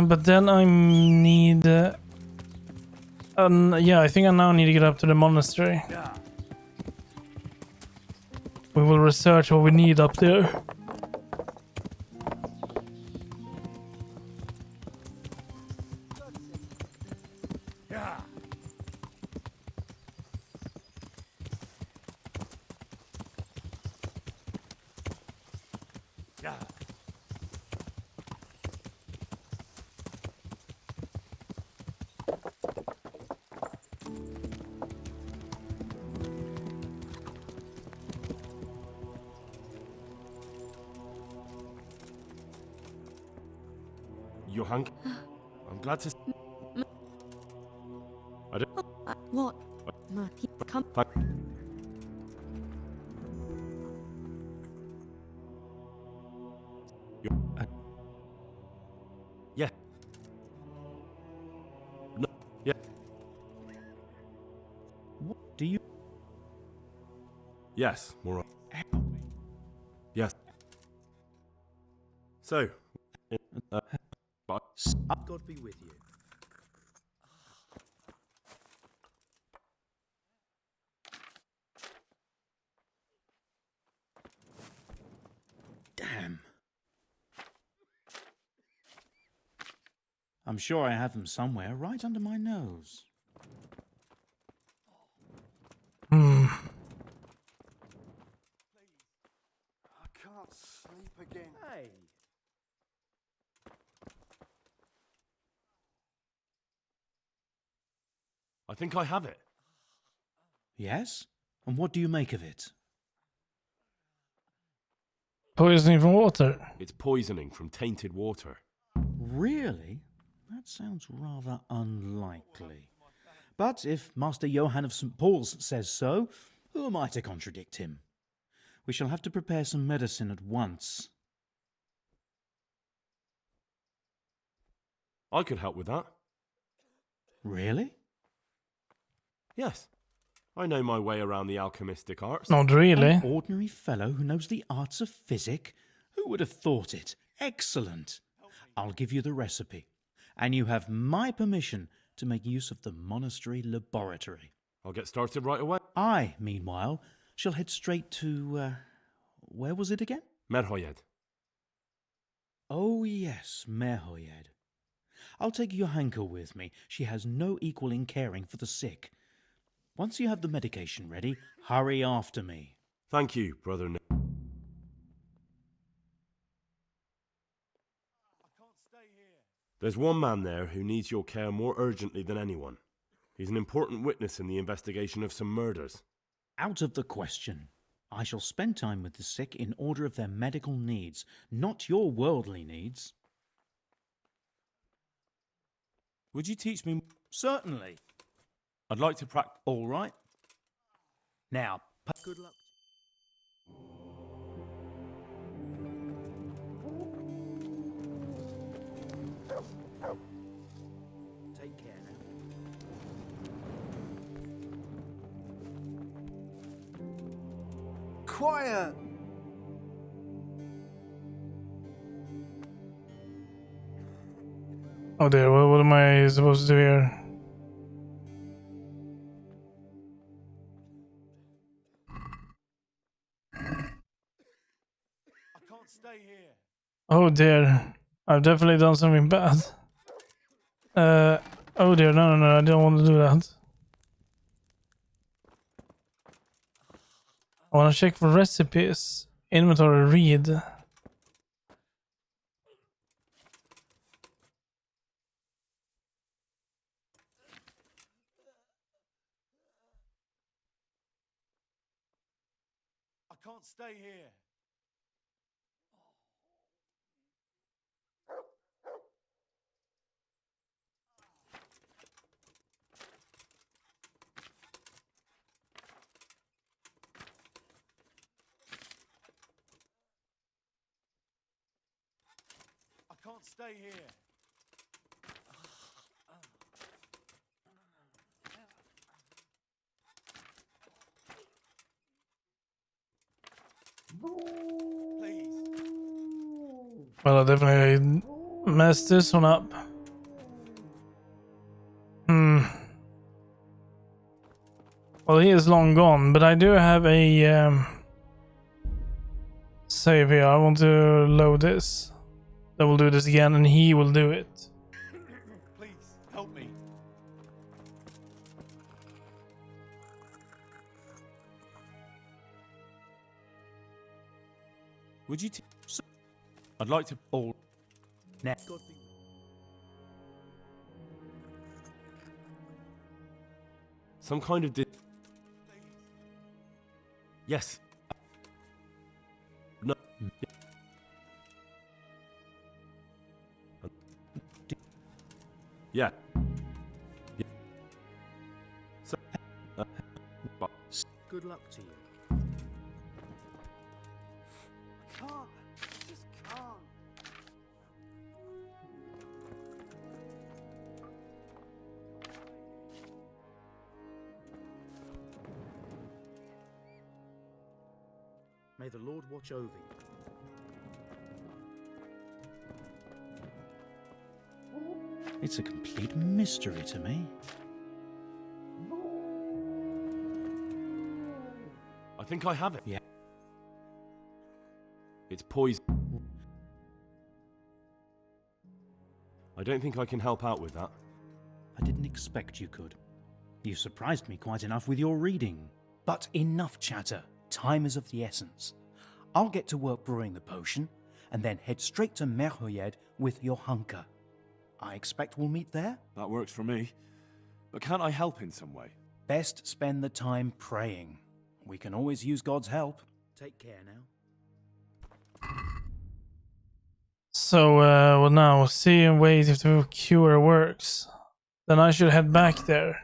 But then I need... yeah, I think I now need to get up to the monastery. We will research what we need up there. Johann, I'm glad to... I don't... What? Come. Yeah. No. Yeah. What do you... Yes, more... Yes. So... God be with you. Damn. I'm sure I have them somewhere, right under my nose. Hmm. I can't sleep again. Hey. I think I have it. Yes? And what do you make of it? Poisoning from water. It's poisoning from tainted water. Really? That sounds rather unlikely. But if Master Johann of St. Paul's says so, who am I to contradict him? We shall have to prepare some medicine at once. I could help with that. Really? Yes. I know my way around the alchemistic arts. Not really. An ordinary fellow who knows the arts of physic? Who would have thought it? Excellent. I'll give you the recipe. And you have my permission to make use of the monastery laboratory. I'll get started right away. I, meanwhile, shall head straight to... where was it again? Merhoyed. Oh, yes, Merhoyed. I'll take Johanka with me. She has no equal in caring for the sick. Once you have the medication ready, hurry after me. Thank you, Brother Nick. I can't stay here. There's one man there who needs your care more urgently than anyone. He's an important witness in the investigation of some murders. Out of the question. I shall spend time with the sick in order of their medical needs, not your worldly needs. Would you teach me? Certainly. I'd like to practice. All right. Now, good luck. Take care now. Quiet! Oh dear, what am I supposed to do here? I can't stay here. Oh dear, I've definitely done something bad. Oh dear, no, I don't want to do that. I want to check for recipes. Inventory, read. I can't stay here. I can't stay here. Please. Well, I definitely messed this one up. Well, he is long gone, but I do have a save here. I want to load this. Then we'll do this again, and he will do it. Please, help me. Would you? I'd like to all. Some kind of Yes. No. Yeah. Yeah. So, but Good luck to you. Can't. Just can't. May the Lord watch over you. It's a complete mystery to me. I think I have it. Yeah. It's poison. I don't think I can help out with that. I didn't expect you could. You surprised me quite enough with your reading. But enough chatter. Time is of the essence. I'll get to work brewing the potion, and then head straight to Merhoyed with your hunker. I expect we'll meet there? That works for me. But can't I help in some way? Best spend the time praying. We can always use God's help. Take care now. So, well now, see and wait if the cure works. Then I should head back there.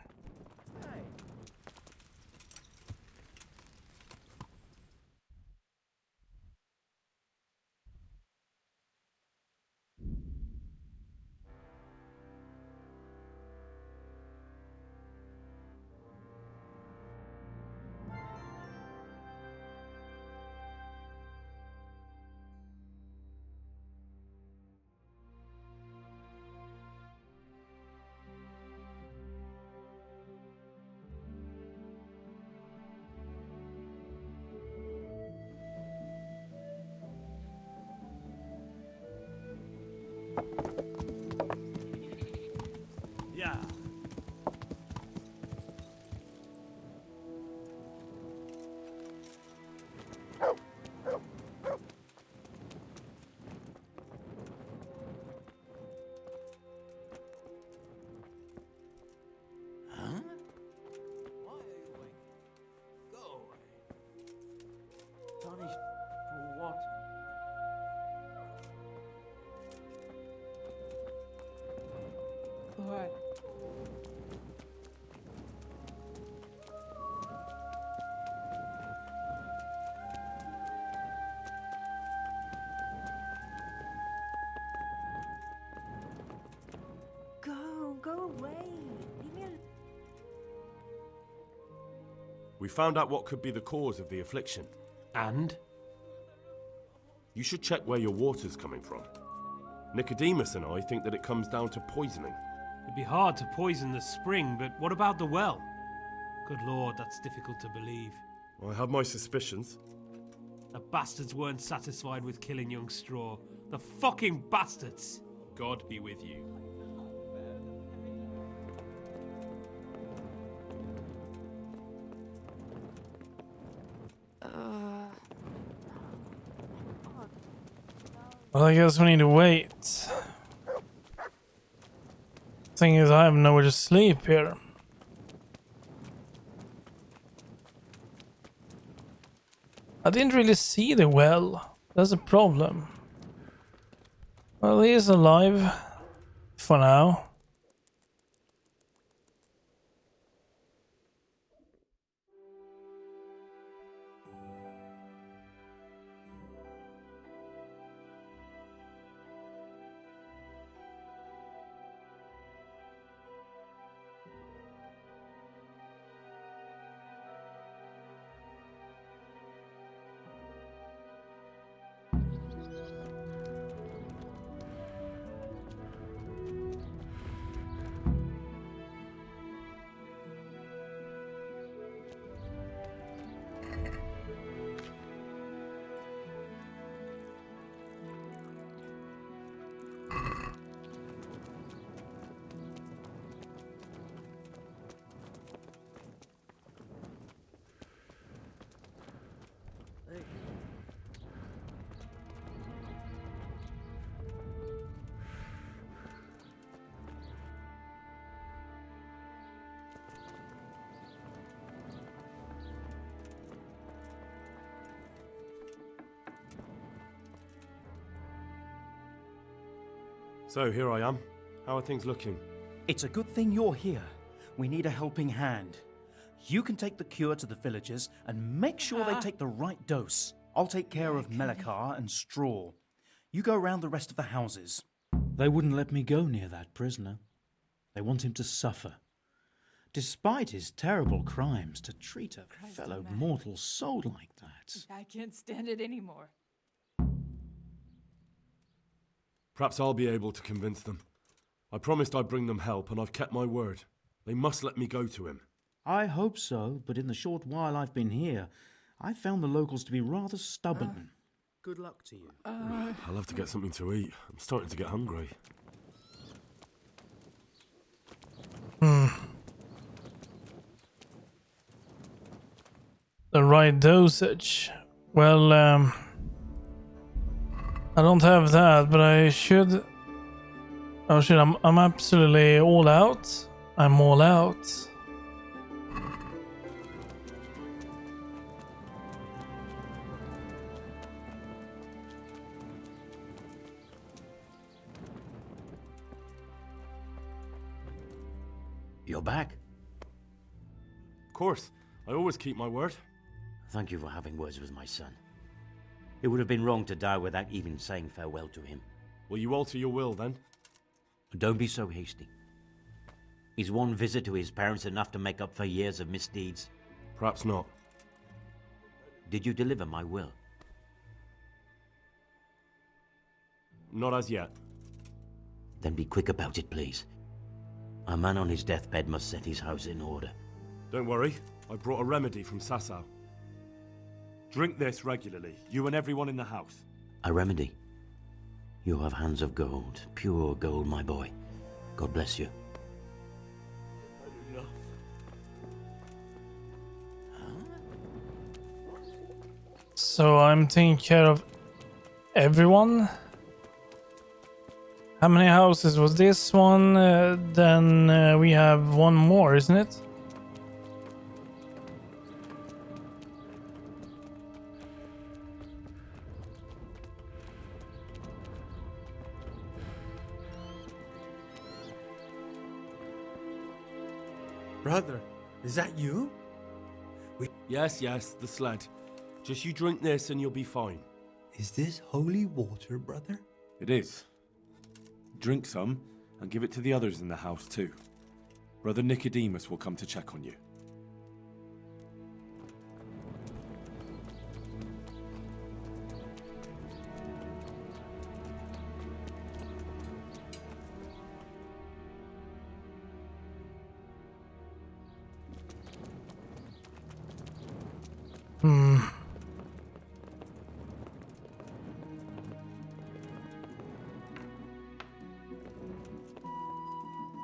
Yeah. Why are you waiting? Go away. Punish for what? What? Go away. Leave me alone. We found out what could be the cause of the affliction. And? You should check where your water's coming from. Nicodemus and I think that it comes down to poisoning. It'd be hard to poison the spring, but what about the well? Good lord, that's difficult to believe. I have my suspicions. The bastards weren't satisfied with killing young Straw. The fucking bastards! God be with you. Well, I guess we need to wait. Thing is, I have nowhere to sleep here. I didn't really see the well. That's a problem. Well, he is alive. For now. So here I am. How are things looking? It's a good thing you're here. We need a helping hand. You can take the cure to the villagers and make sure they take the right dose. I'll take care of Melekar and Straw. You go around the rest of the houses. They wouldn't let me go near that prisoner. They want him to suffer. Despite his terrible crimes, to treat a fellow mortal soul like that. I can't stand it anymore. Perhaps I'll be able to convince them. I promised I'd bring them help, and I've kept my word. They must let me go to him. I hope so, but in the short while I've been here, I've found the locals to be rather stubborn. Good luck to you. I'll have to get something to eat. I'm starting to get hungry. The right dosage. Well, I don't have that, but I should. Oh shit! I'm absolutely all out. I'm all out. You're back? Of course. I always keep my word. Thank you for having words with my son. It would have been wrong to die without even saying farewell to him. Will you alter your will, then? Don't be so hasty. Is one visit to his parents enough to make up for years of misdeeds? Perhaps not. Did you deliver my will? Not as yet. Then be quick about it, please. A man on his deathbed must set his house in order. Don't worry. I brought a remedy from Sasau. Drink this regularly, you and everyone in the house. A remedy? You have hands of gold, pure gold, my boy. God bless you. Enough. So I'm taking care of everyone. How many houses was this one? Then we have one more, isn't it? Brother, is that you? Yes, the sled. Just you drink this and you'll be fine. Is this holy water, brother? It is. Drink some and give it to the others in the house too. Brother Nicodemus will come to check on you.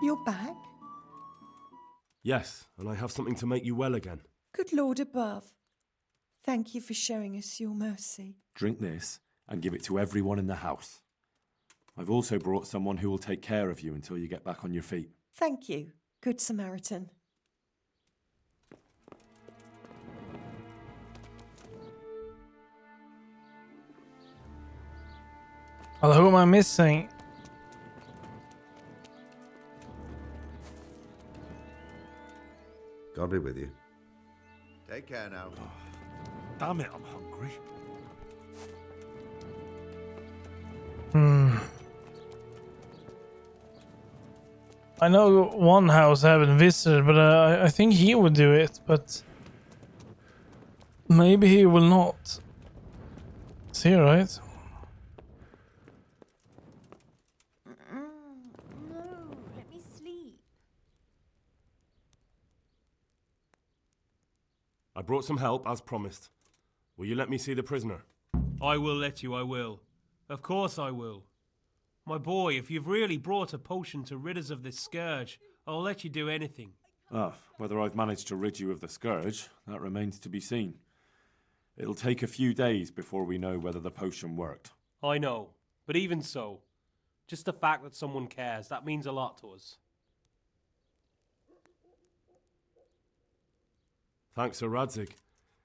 You're back? Yes, and I have something to make you well again. Good Lord above. Thank you for showing us your mercy. Drink this and give it to everyone in the house. I've also brought someone who will take care of you until you get back on your feet. Thank you, Good Samaritan. Well, who am I missing? God be with you. Take care now. Damn it, I'm hungry. I know one house I haven't visited, but I think he would do it, but maybe he will not. It's here, right? No, let me sleep. I brought some help, as promised. Will you let me see the prisoner? I will let you, I will. Of course I will. My boy, if you've really brought a potion to rid us of this scourge, I'll let you do anything. Whether I've managed to rid you of the scourge, that remains to be seen. It'll take a few days before we know whether the potion worked. I know, but even so, just the fact that someone cares, that means a lot to us. Thanks, Sir Radzig.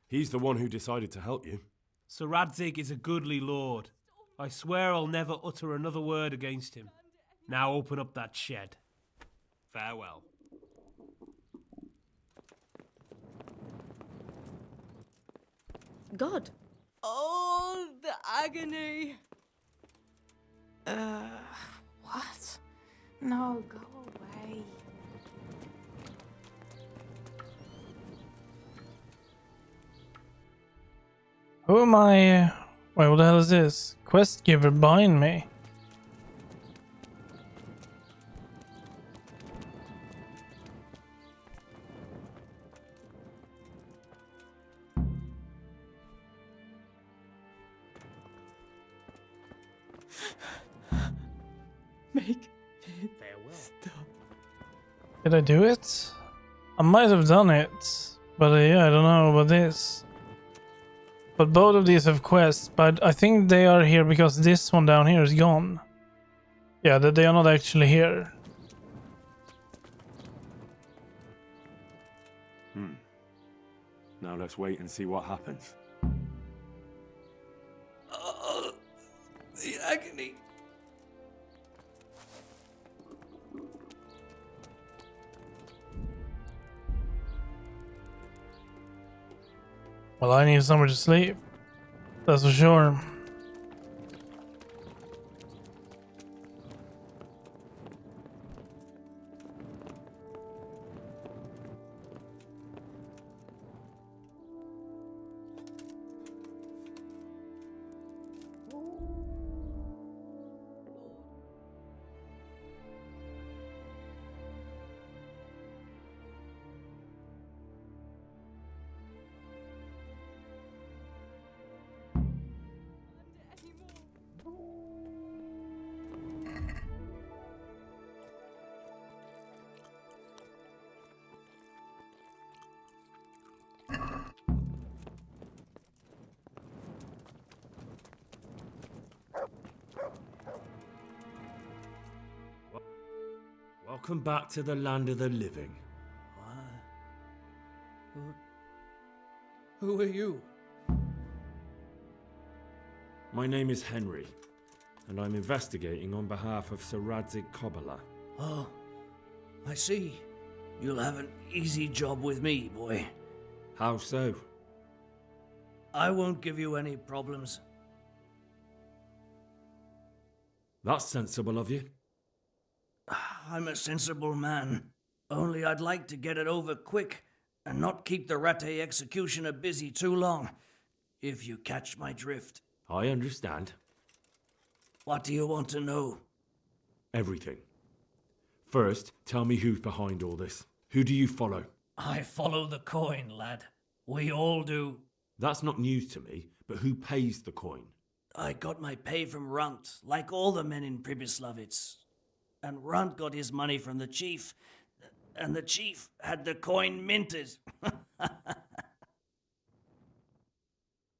He's the one who decided to help you. Sir Radzig is a goodly lord. I swear I'll never utter another word against him. Now open up that shed. Farewell. God. Oh, the agony. What? No, go away. Who am I? Wait, what the hell is this? Quest giver behind me. Make it Farewell. stop. Did I do it? I might have done it. But yeah, I don't know about this. But both of these have quests, but I think they are here because this one down here is gone. Yeah, that they are not actually here. Now let's wait and see what happens. Oh, the agony. Well, I need somewhere to sleep. That's for sure. Welcome back to the land of the living. Who are you? My name is Henry, and I'm investigating on behalf of Sir Radzik Kobala. Oh, I see. You'll have an easy job with me, boy. How so? I won't give you any problems. That's sensible of you. I'm a sensible man. Only I'd like to get it over quick and not keep the Rattay executioner busy too long, if you catch my drift. I understand. What do you want to know? Everything. First, tell me who's behind all this. Who do you follow? I follow the coin, lad. We all do. That's not news to me, but who pays the coin? I got my pay from Runt, like all the men in Pribyslavitz. And Runt got his money from the chief, and the chief had the coin minted.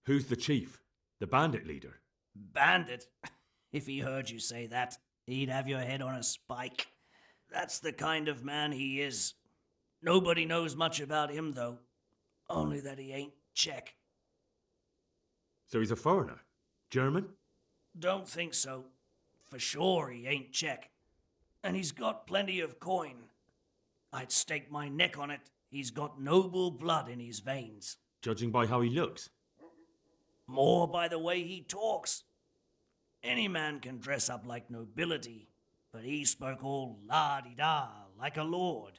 Who's the chief? The bandit leader? Bandit? If he heard you say that, he'd have your head on a spike. That's the kind of man he is. Nobody knows much about him, though. Only that he ain't Czech. So he's a foreigner? German? Don't think so. For sure he ain't Czech. And he's got plenty of coin. I'd stake my neck on it. He's got noble blood in his veins. Judging by how he looks? More by the way he talks. Any man can dress up like nobility, but he spoke all la-di-da like a lord.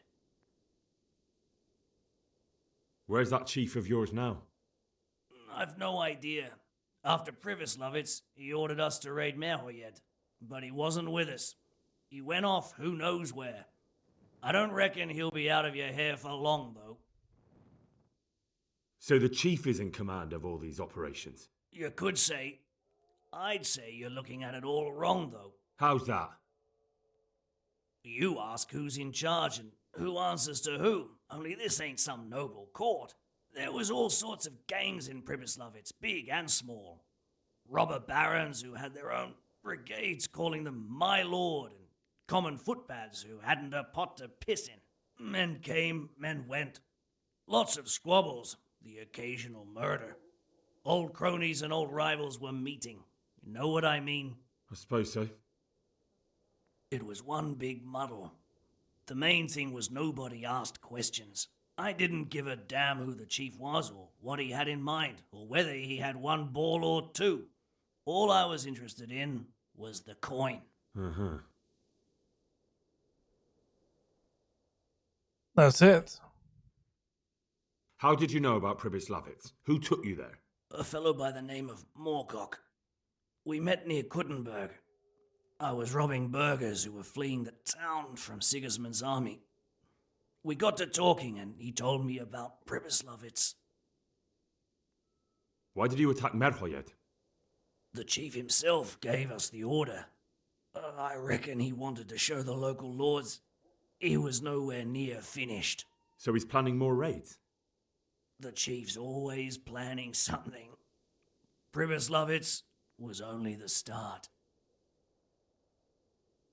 Where's that chief of yours now? I've no idea. After Pribyslavitz, he ordered us to raid Merhoyed, but he wasn't with us. He went off who knows where. I don't reckon he'll be out of your hair for long, though. So the chief is in command of all these operations? You could say. I'd say you're looking at it all wrong, though. How's that? You ask who's in charge and who answers to who, only this ain't some noble court. There was all sorts of gangs in Pribyslavitz, big and small. Robber barons who had their own brigades calling them my lord, and common footpads who hadn't a pot to piss in. Men came, men went. Lots of squabbles, the occasional murder. Old cronies and old rivals were meeting. You know what I mean? I suppose so. It was one big muddle. The main thing was nobody asked questions. I didn't give a damn who the chief was or what he had in mind or whether he had one ball or two. All I was interested in was the coin. That's it. How did you know about Pribyslavitz? Who took you there? A fellow by the name of Moorcock. We met near Kuttenberg. I was robbing burghers who were fleeing the town from Sigismund's army. We got to talking and he told me about Pribyslavitz. Why did you attack Merhoyed? The chief himself gave us the order. I reckon he wanted to show the local lords he was nowhere near finished. So he's planning more raids? The chief's always planning something. Pribyslavitz was only the start.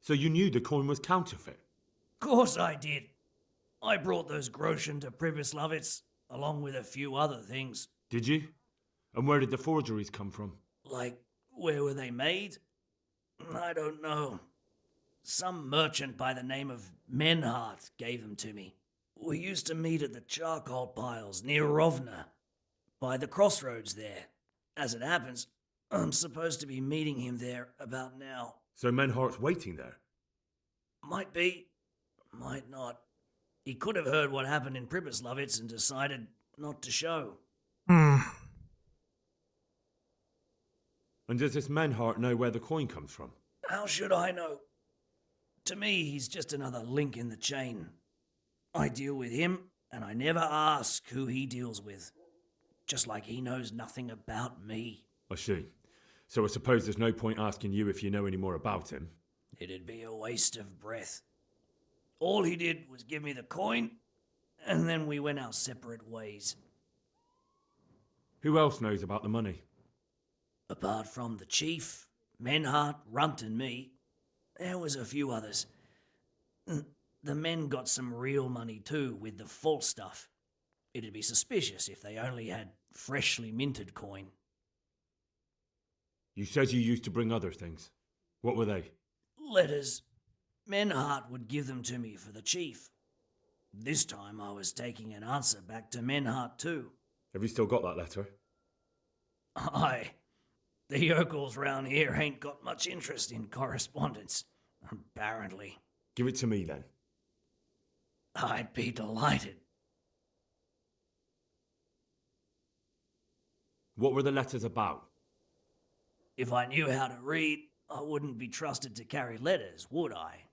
So you knew the coin was counterfeit? Course I did. I brought those groschen to Pribyslavitz, along with a few other things. Did you? And where did the forgeries come from? Like, where were they made? I don't know. Some merchant by the name of Menhart gave them to me. We used to meet at the charcoal piles near Rovna, by the crossroads there. As it happens, I'm supposed to be meeting him there about now. So Menhart's waiting there? Might be, might not. He could have heard what happened in Pribyslavitz and decided not to show. Hmm. And does this Menhart know where the coin comes from? How should I know? To me, he's just another link in the chain. I deal with him, and I never ask who he deals with. Just like he knows nothing about me. I see. So I suppose there's no point asking you if you know any more about him. It'd be a waste of breath. All he did was give me the coin, and then we went our separate ways. Who else knows about the money? Apart from the chief, Menhart, Runt, and me, there was a few others. The men got some real money too, with the false stuff. It'd be suspicious if they only had freshly minted coin. You said you used to bring other things. What were they? Letters. Menhart would give them to me for the chief. This time I was taking an answer back to Menhart too. Have you still got that letter? Aye. The yokels round here ain't got much interest in correspondence, apparently. Give it to me then. I'd be delighted. What were the letters about? If I knew how to read, I wouldn't be trusted to carry letters, would I?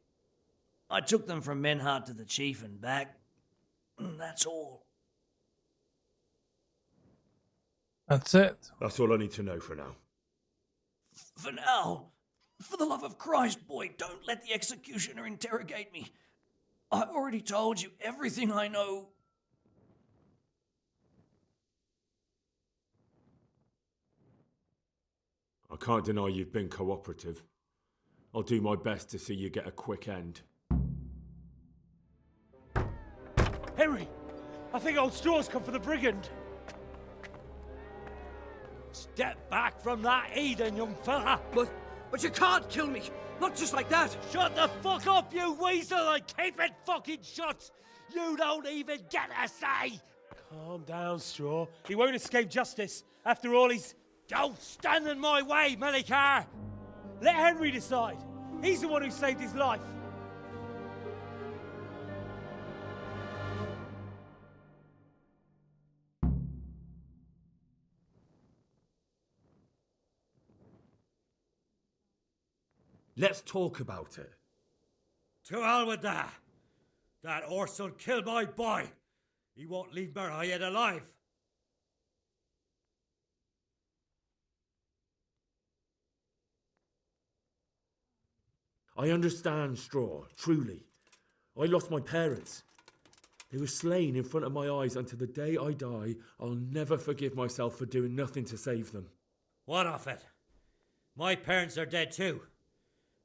I took them from Menhart to the chief and back. That's all. That's it. That's all I need to know for now. For now, for the love of Christ, boy, don't let the executioner interrogate me. I've already told you everything I know. I can't deny you've been cooperative. I'll do my best to see you get a quick end. Henry! I think old Straw's come for the brigand. Step back from that Eden, young fella! But you can't kill me! Not just like that! Shut the fuck up, you weasel, and keep it fucking shut! You don't even get a say! Calm down, Straw. He won't escape justice. After all, he's... Don't stand in my way, Melikar! Let Henry decide. He's the one who saved his life. Let's talk about it. To hell with that. That Orson killed my boy. He won't leave Merhoyed alive. I understand, Straw, truly. I lost my parents. They were slain in front of my eyes, and to the day I die, I'll never forgive myself for doing nothing to save them. What of it? My parents are dead too.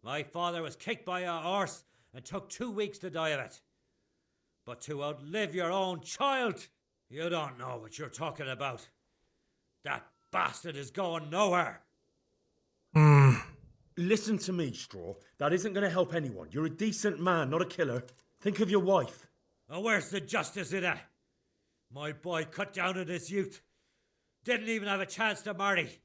My father was kicked by a horse and took 2 weeks to die of it. But to outlive your own child, you don't know what you're talking about. That bastard is going nowhere. Listen to me, Straw. That isn't going to help anyone. You're a decent man, not a killer. Think of your wife. Oh, where's the justice in that? My boy cut down on his youth. Didn't even have a chance to marry.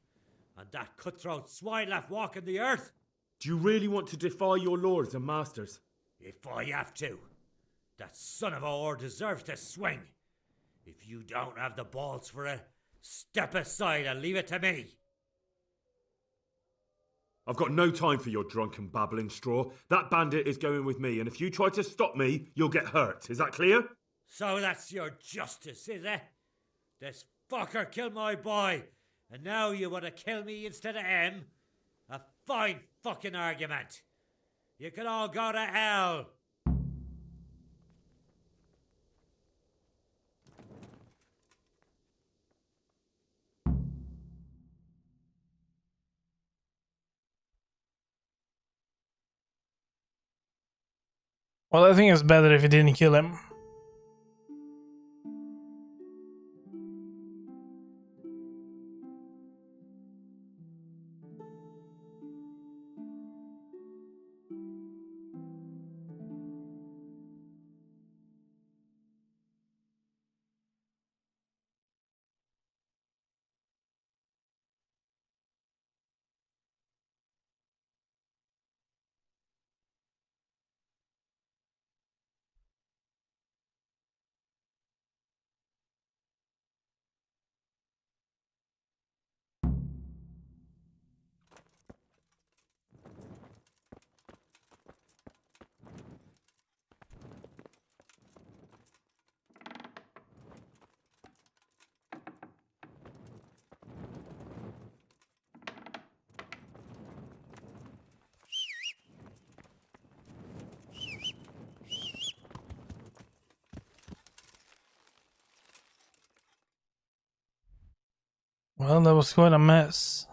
And that cutthroat swine left walking the earth. Do you really want to defy your lords and masters? If I have to. That son of a whore deserves to swing. If you don't have the balls for it, step aside and leave it to me. I've got no time for your drunken babbling, Straw. That bandit is going with me, and if you try to stop me, you'll get hurt. Is that clear? So that's your justice, is it? This fucker killed my boy, and now you want to kill me instead of him? A fine fucking argument. You can all go to hell. Well, I think it's better if you didn't kill him. Well, that was quite a mess.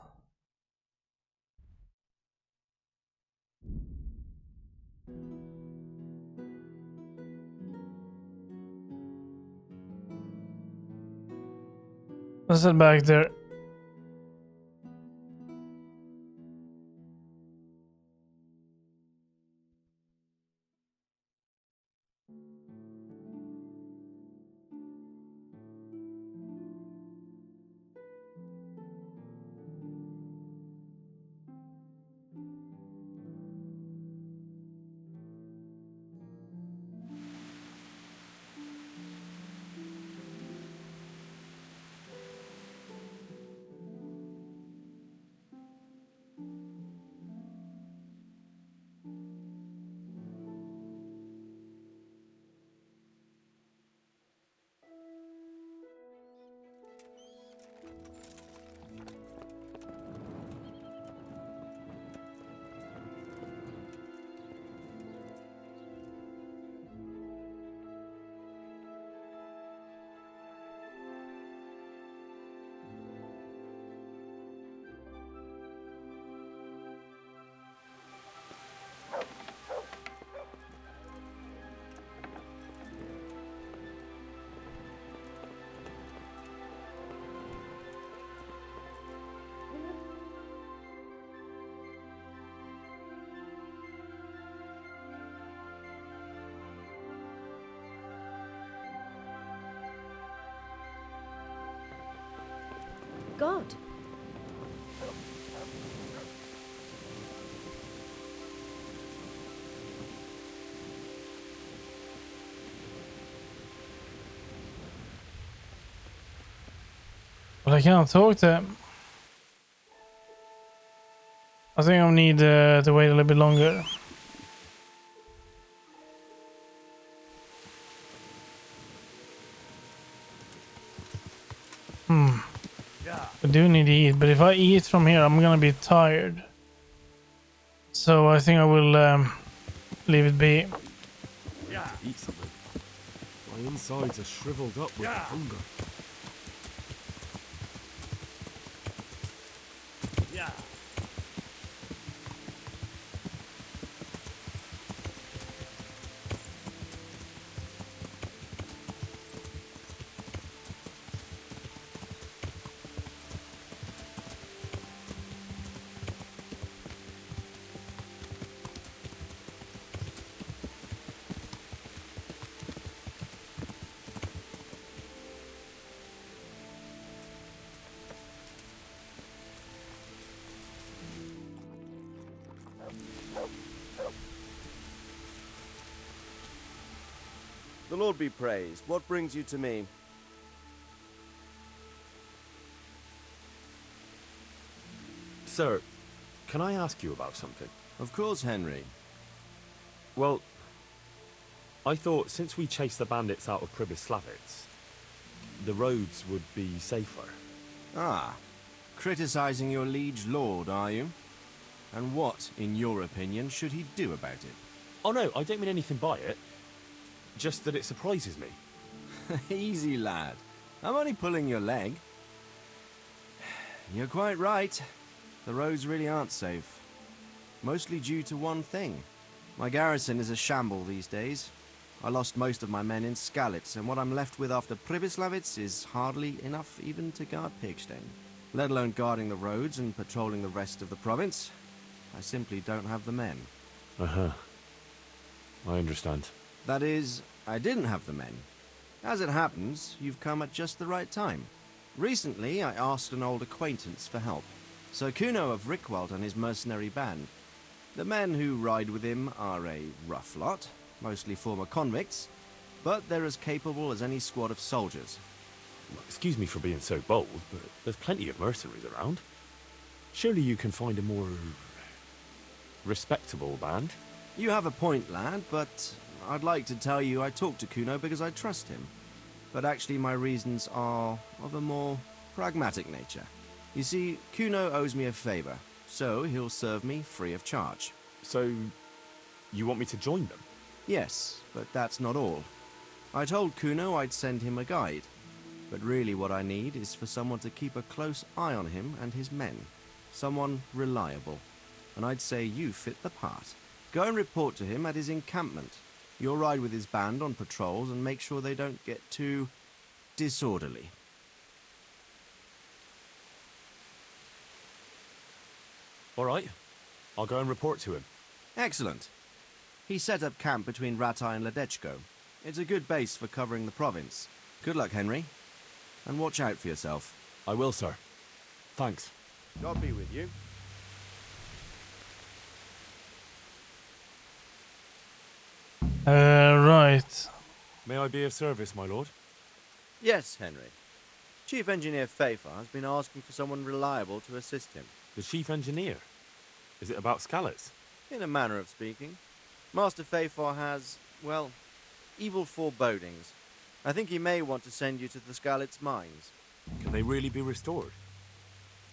Let's head back there. God. But I can't talk to him. I think I'll need to wait a little bit longer. I do need to eat, but if I eat from here, I'm gonna be tired. So I think I will leave it be. Eat something. My insides are shriveled up with hunger. The Lord be praised. What brings you to me? Sir, can I ask you about something? Of course, Henry. Well, I thought since we chased the bandits out of Pribyslavitz, the roads would be safer. Ah, criticizing your liege lord, are you? And what, in your opinion, should he do about it? Oh no, I don't mean anything by it. Just that it surprises me. Easy, lad. I'm only pulling your leg. You're quite right. The roads really aren't safe. Mostly due to one thing. My garrison is a shamble these days. I lost most of my men in Skalitz, and what I'm left with after Pribyslavitz is hardly enough even to guard Pigstein. Let alone guarding the roads and patrolling the rest of the province. I simply don't have the men. Uh-huh. I understand. That is, I didn't have the men. As it happens, you've come at just the right time. Recently, I asked an old acquaintance for help. Sir Kuno of Rickwald and his mercenary band. The men who ride with him are a rough lot, mostly former convicts, but they're as capable as any squad of soldiers. Excuse me for being so bold, but there's plenty of mercenaries around. Surely you can find a more respectable band? You have a point, lad, but I'd like to tell you I talked to Kuno because I trust him. But actually my reasons are of a more pragmatic nature. You see, Kuno owes me a favor, so he'll serve me free of charge. So, you want me to join them? Yes, but that's not all. I told Kuno I'd send him a guide, but really what I need is for someone to keep a close eye on him and his men. Someone reliable. And I'd say you fit the part. Go and report to him at his encampment. You'll ride with his band on patrols and make sure they don't get too disorderly. All right. I'll go and report to him. Excellent. He set up camp between Ratai and Ledechko. It's a good base for covering the province. Good luck, Henry. And watch out for yourself. I will, sir. Thanks. God be with you. Right. May I be of service, my lord? Yes, Henry. Chief Engineer Pfeiffer has been asking for someone reliable to assist him. The chief engineer? Is it about Skalitz? In a manner of speaking. Master Pfeiffer has, well, evil forebodings. I think he may want to send you to the Skalitz mines. Can they really be restored?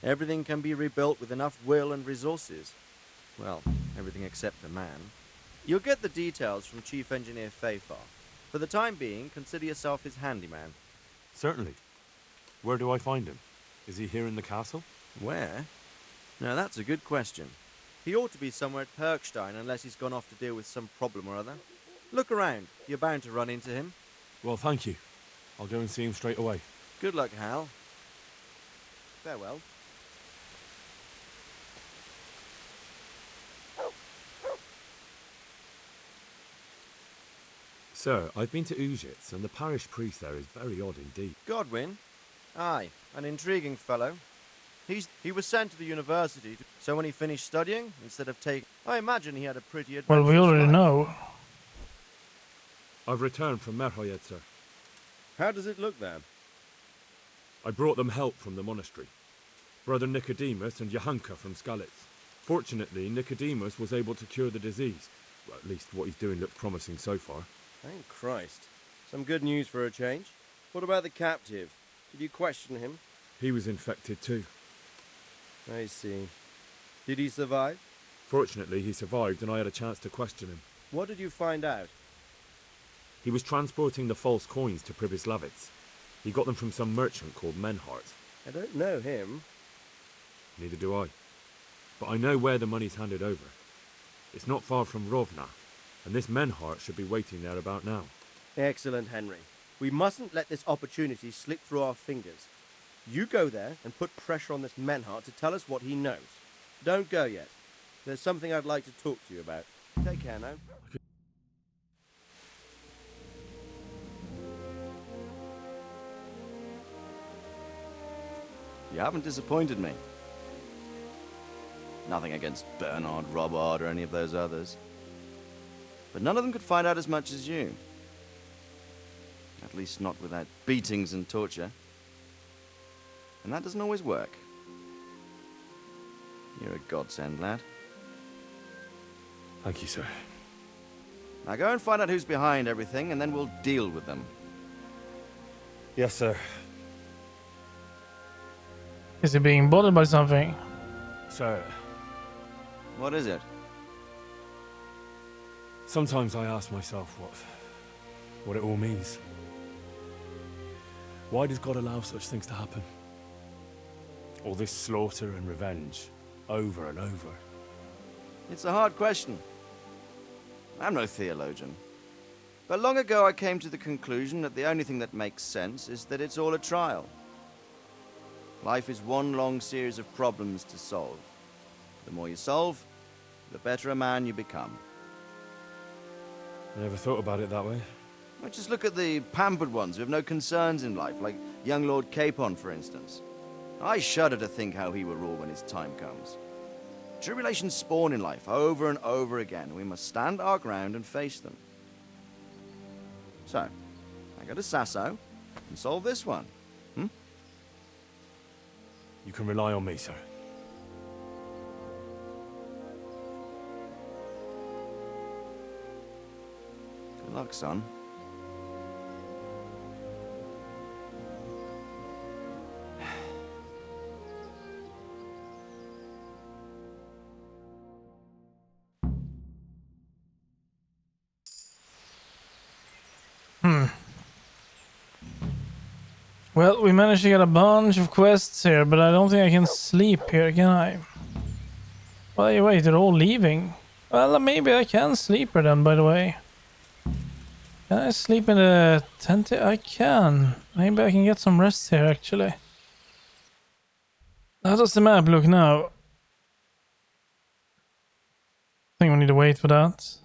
Everything can be rebuilt with enough will and resources. Well, everything except a man. You'll get the details from Chief Engineer Pfeiffer. For the time being, consider yourself his handyman. Certainly. Where do I find him? Is he here in the castle? Where? Now that's a good question. He ought to be somewhere at Perkstein unless he's gone off to deal with some problem or other. Look around. You're bound to run into him. Well, thank you. I'll go and see him straight away. Good luck, Hal. Farewell. Sir, I've been to Ujitz, and the parish priest there is very odd indeed. Godwin? Aye, an intriguing fellow. He was sent to the university, so when he finished studying, instead of taking... I imagine he had a pretty adventurous Well, we already life. know. I've returned from Merhoyed, sir. How does it look there? I brought them help from the monastery. Brother Nicodemus and Johanka from Skalitz. Fortunately, Nicodemus was able to cure the disease. Well, at least what he's doing looks promising so far. Thank Christ. Some good news for a change. What about the captive? Did you question him? He was infected too. I see. Did he survive? Fortunately, he survived and I had a chance to question him. What did you find out? He was transporting the false coins to Pribyslavitz. He got them from some merchant called Menhart. I don't know him. Neither do I. But I know where the money's handed over. It's not far from Rovna, and this Menhart should be waiting there about now. Excellent, Henry. We mustn't let this opportunity slip through our fingers. You go there and put pressure on this Menhart to tell us what he knows. Don't go yet. There's something I'd like to talk to you about. Take care now. You haven't disappointed me. Nothing against Bernard, Robert, or any of those others. But none of them could find out as much as you. least not without beatings and torture. And that doesn't always work. You're a godsend, lad. Thank you, sir. Now go and find out who's behind everything, and then we'll deal with them. Yes, sir. Is he being bothered by something? Sir, What is it? sometimes I ask myself what it all means. Why does God allow such things to happen? All this slaughter and revenge, over and over. It's a hard question. I'm no theologian. But long ago I came to the conclusion that the only thing that makes sense is that it's all a trial. Life is one long series of problems to solve. The more you solve, the better a man you become. I never thought about it that way. Well, just look at the pampered ones who have no concerns in life, like young Lord Capon, for instance. I shudder to think how he will rule when his time comes. Tribulations spawn in life over and over again. We must stand our ground and face them. So, I go to Sasso and solve this one. You can rely on me, sir. Good luck, son. Well, we managed to get a bunch of quests here, but I don't think I can sleep here, can I? Wait, they're all leaving. Well, maybe I can sleep here then, by the way. Can I sleep in the tent? I can. Maybe I can get some rest here, actually. How does the map look now? I think we need to wait for that.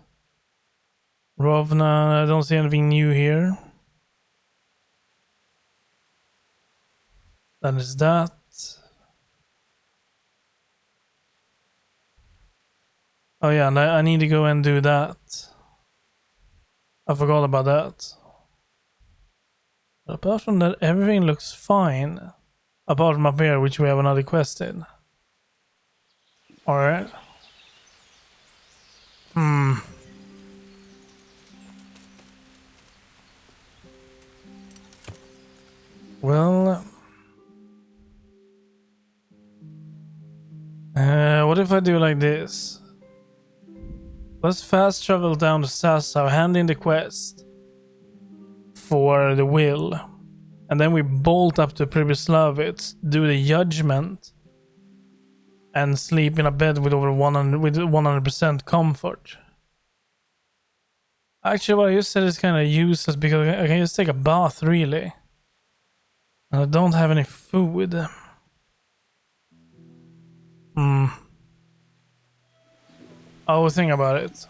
Rovna, I don't see anything new here. Then is that. Oh yeah, and I need to go and do that. I forgot about that. But apart from that, everything looks fine. Apart from up here, which we have another quest in. Alright. Well... what if I do like this? Let's fast travel down to Sasso, hand in the quest for the will, and then we bolt up to Pribyslavitz, do the judgment, and sleep in a bed with over 100% comfort. Actually, what I just said is kind of useless because I can just take a bath, really, and I don't have any food. I will think about it.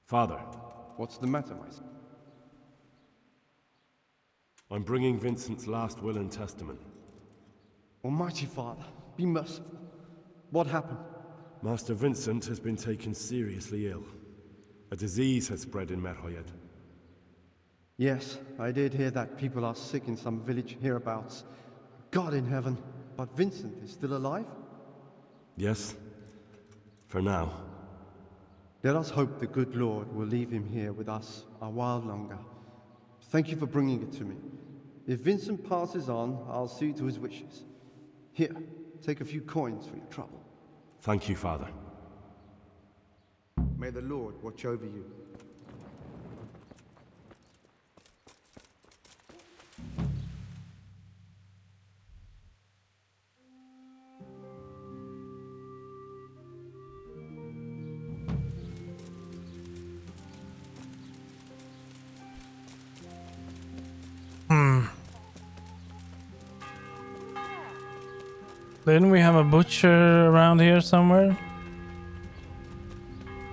Father. What's the matter, my son? I'm bringing Vincent's last will and testament. Almighty Father, be merciful. What happened? Master Vincent has been taken seriously ill. A disease has spread in Merhoyed. Yes, I did hear that people are sick in some village hereabouts. God in heaven, but Vincent is still alive? Yes, for now. Let us hope the good Lord will leave him here with us a while longer. Thank you for bringing it to me. If Vincent passes on, I'll see to his wishes. Here, take a few coins for your trouble. Thank you, Father. May the Lord watch over you. Didn't we have a butcher around here somewhere?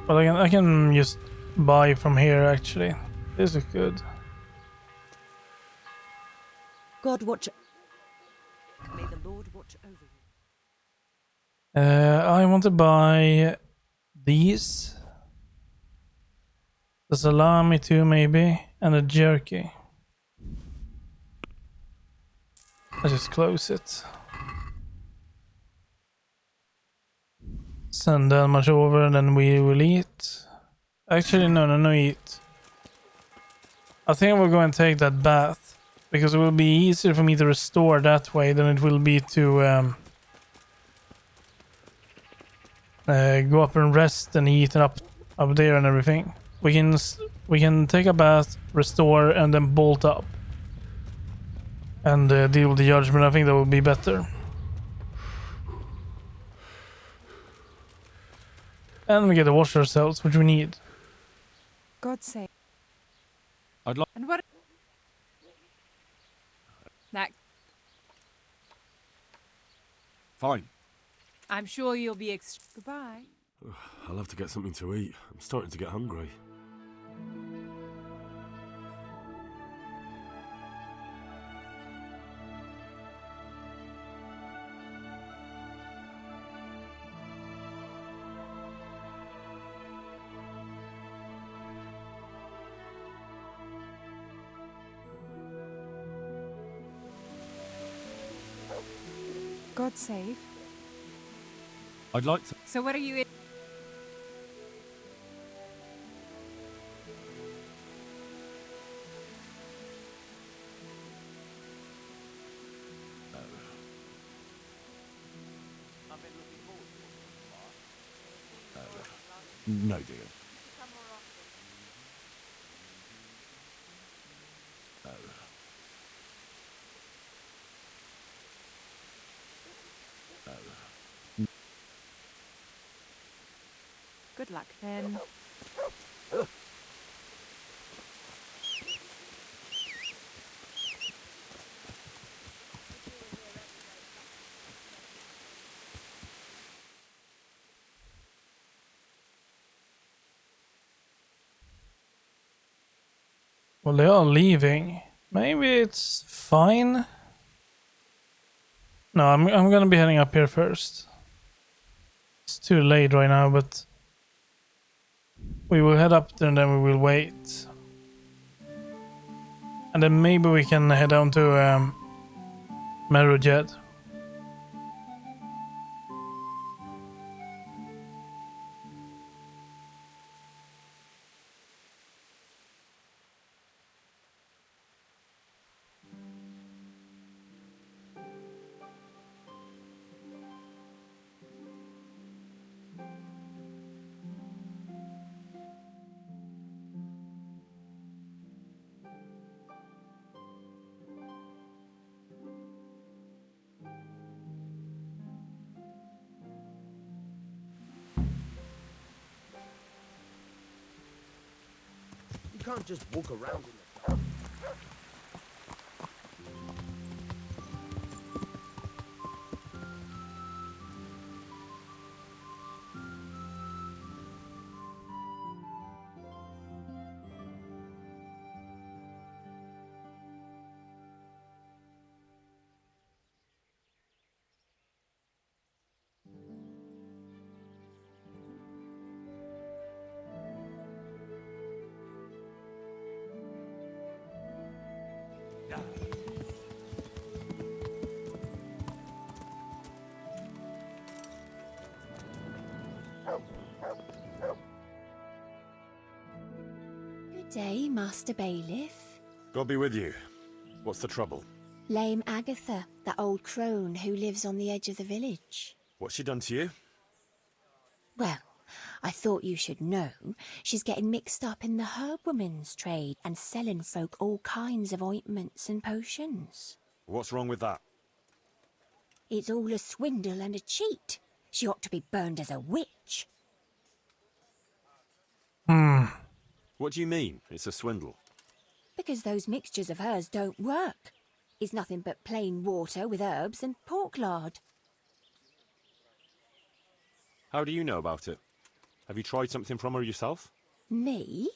But I can just buy from here actually. This is good. God watch. May the Lord watch over you. I want to buy these. The salami too, maybe, and a jerky. I just close it. Send that much over, and then we will eat. Actually, no eat. I think we'll go and take that bath because it will be easier for me to restore that way than it will be to go up and rest and eat up there and everything. We can take a bath, restore, and then bolt up and deal with the judgment. I think that will be better. And we get to wash ourselves, which we need. God save. I'd like. And what? That. Fine. I'm sure you'll be Goodbye. I'll have to get something to eat. I'm starting to get hungry. God save. I'd like to. So what are you in? No deal. Good luck then. Well, they are leaving. Maybe it's fine. No, I'm gonna be heading up here first. It's too late right now, but we will head up there and then we will wait. And then maybe we can head down to Merojed. You can't just walk around in the dark. Good day, Master Bailiff. God be with you. What's the trouble? Lame Agatha, that old crone who lives on the edge of the village. What's she done to you? Well, I thought you should know. She's getting mixed up in the herbwoman's trade and selling folk all kinds of ointments and potions. What's wrong with that? It's all a swindle and a cheat. She ought to be burned as a witch. What do you mean, it's a swindle? Because those mixtures of hers don't work. It's nothing but plain water with herbs and pork lard. How do you know about it? Have you tried something from her yourself? Me?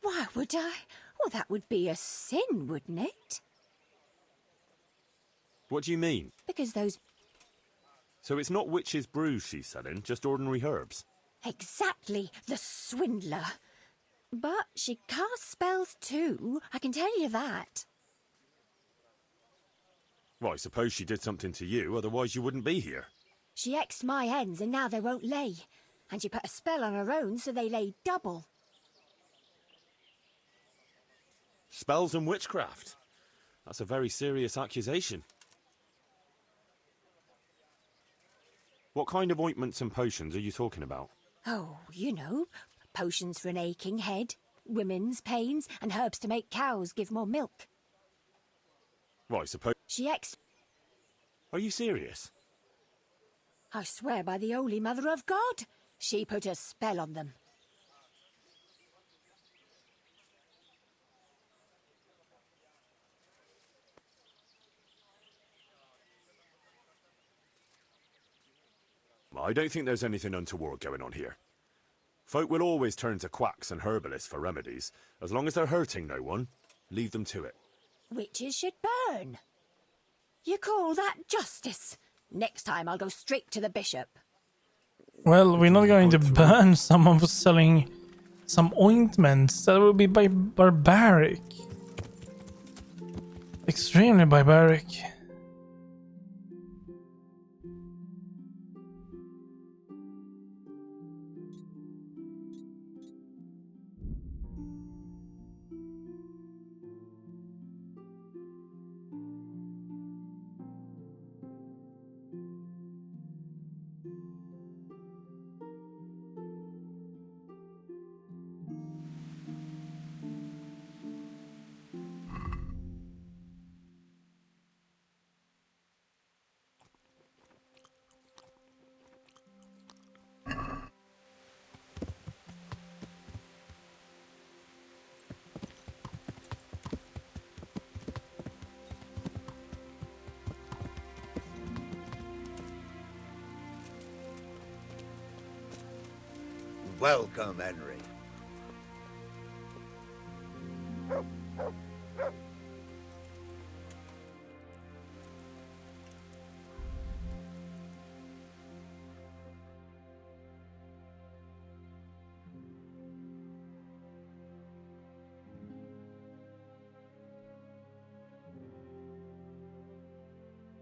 Why would I? Well, that would be a sin, wouldn't it? What do you mean? Because those... So it's not witch's brews she's selling, just ordinary herbs? Exactly, the swindler. But she casts spells too, I can tell you that. Well, I suppose she did something to you, otherwise you wouldn't be here. She X'd my hens and now they won't lay. And she put a spell on her own so they lay double. Spells and witchcraft? That's a very serious accusation. What kind of ointments and potions are you talking about? Oh, you know, potions for an aching head, women's pains, and herbs to make cows give more milk. Well, I suppose... She Are you serious? I swear by the Holy Mother of God, she put a spell on them. I don't think there's anything untoward going on here. Folk will always turn to quacks and herbalists for remedies. As long as they're hurting no one, leave them to it. Witches should burn. You call that justice? Next time I'll go straight to the bishop. Well, we're not going to burn someone for selling some ointments. That would be barbaric. Extremely barbaric. Welcome, Henry.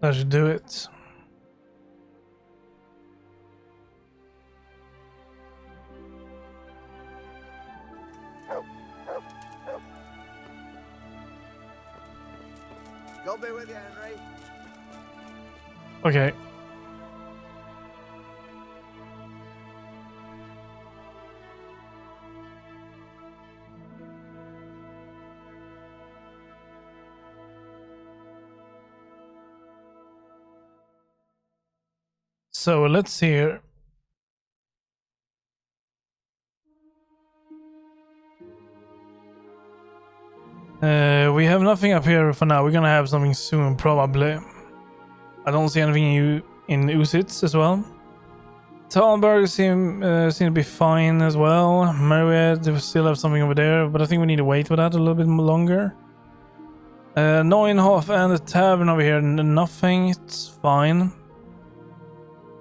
That should do it. God be with you, Henry. Okay. So let's see here. We have nothing up here for now. We're gonna have something soon, probably. I don't see anything in Usitz as well. Talberg seem to be fine as well. Merriweather, we still have something over there, but I think we need to wait for that a little bit longer. Neuenhof and the tavern over here, nothing. It's fine.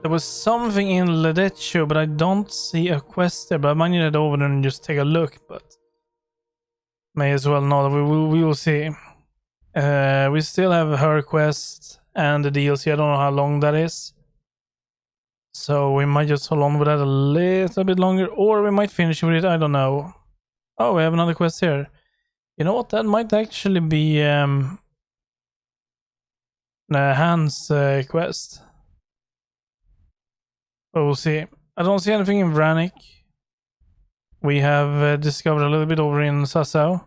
There was something in Ledeccio, but I don't see a quest there. But I might need to head over there and just take a look. But may as well not. We will see. We still have her quest and the DLC. I don't know how long that is. So we might just hold on with that a little bit longer. Or we might finish with it. I don't know. Oh, we have another quest here. You know what? That might actually be Hans' quest. But we'll see. I don't see anything in Vranik. We have discovered a little bit over in Sassau.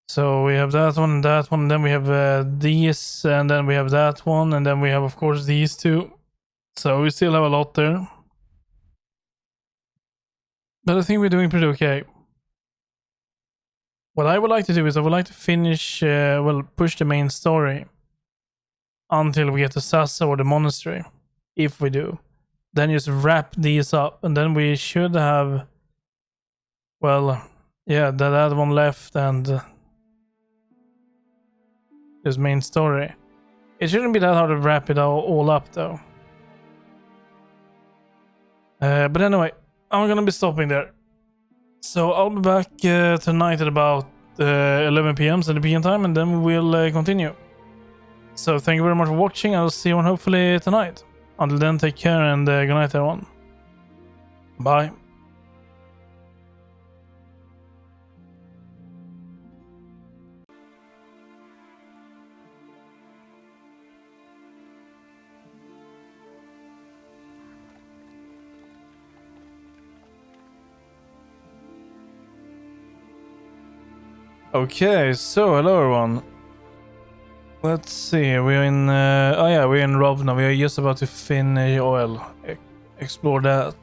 So we have that one, and then we have these, and then we have that one, and then we have, of course, these two. So we still have a lot there. But I think we're doing pretty okay. What I would like to do is I would like to finish, push the main story until we get to Sassau or the monastery. If we do. then just wrap these up, and then we should have, well, yeah, that one left and this main story. It shouldn't be that hard to wrap it all up though. But anyway, I'm gonna be stopping there. So I'll be back tonight at about 11 p.m. European time, and then we'll continue. So thank you very much for watching. I'll see you on hopefully tonight. Until then, take care and good night everyone. Bye. Okay, so hello everyone. Let's see, we're in we're in Rovna. We are just about to finish oil. Explore that.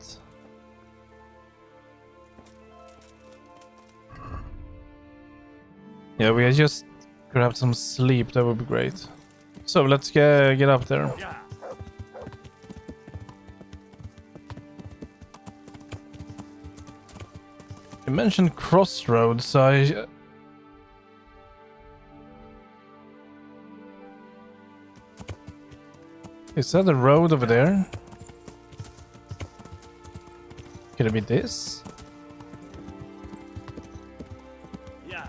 Yeah, we just grab some sleep. That would be great. So let's get up there. You mentioned crossroads. Is that the road over there? Could it be this? Yeah.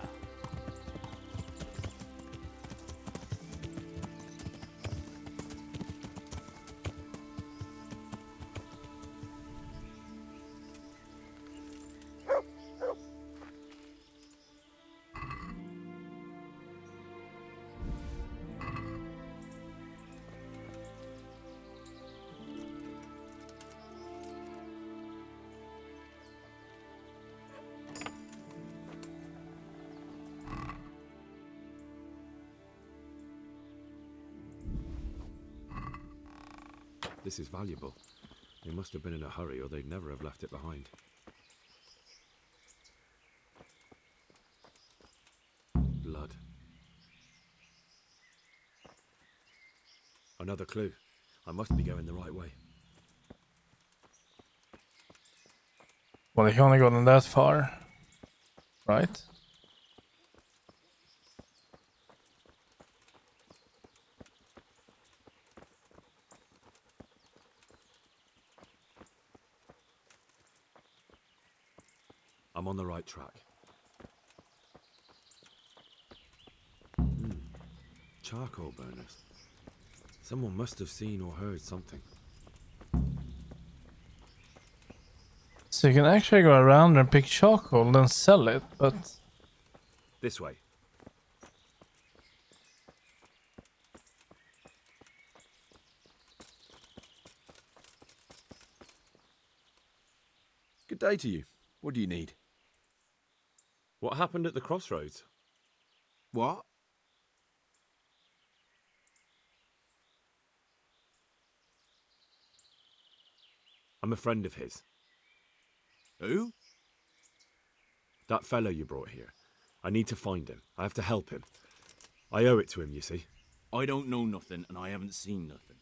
This is valuable. They must have been in a hurry or they'd never have left it behind. Blood. Another clue. I must be going the right way. Well, they can only go that far, right? I'm on the right track. Charcoal burners. Someone must have seen or heard something. So you can actually go around and pick charcoal and then sell it, but... This way. Good day to you. What do you need? What happened at the crossroads? What? I'm a friend of his. Who? That fellow you brought here. I need to find him. I have to help him. I owe it to him, you see. I don't know nothing, and I haven't seen nothing.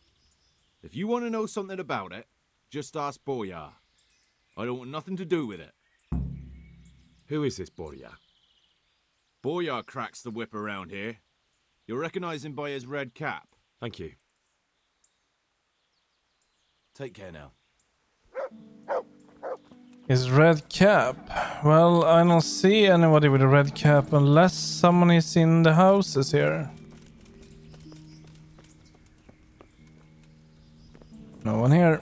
If you want to know something about it, just ask Boyar. I don't want nothing to do with it. Who is this Boyar? Boyar cracks the whip around here. You'll recognize him by his red cap. Thank you. Take care now. His red cap. Well, I don't see anybody with a red cap unless someone is in the houses here. No one here.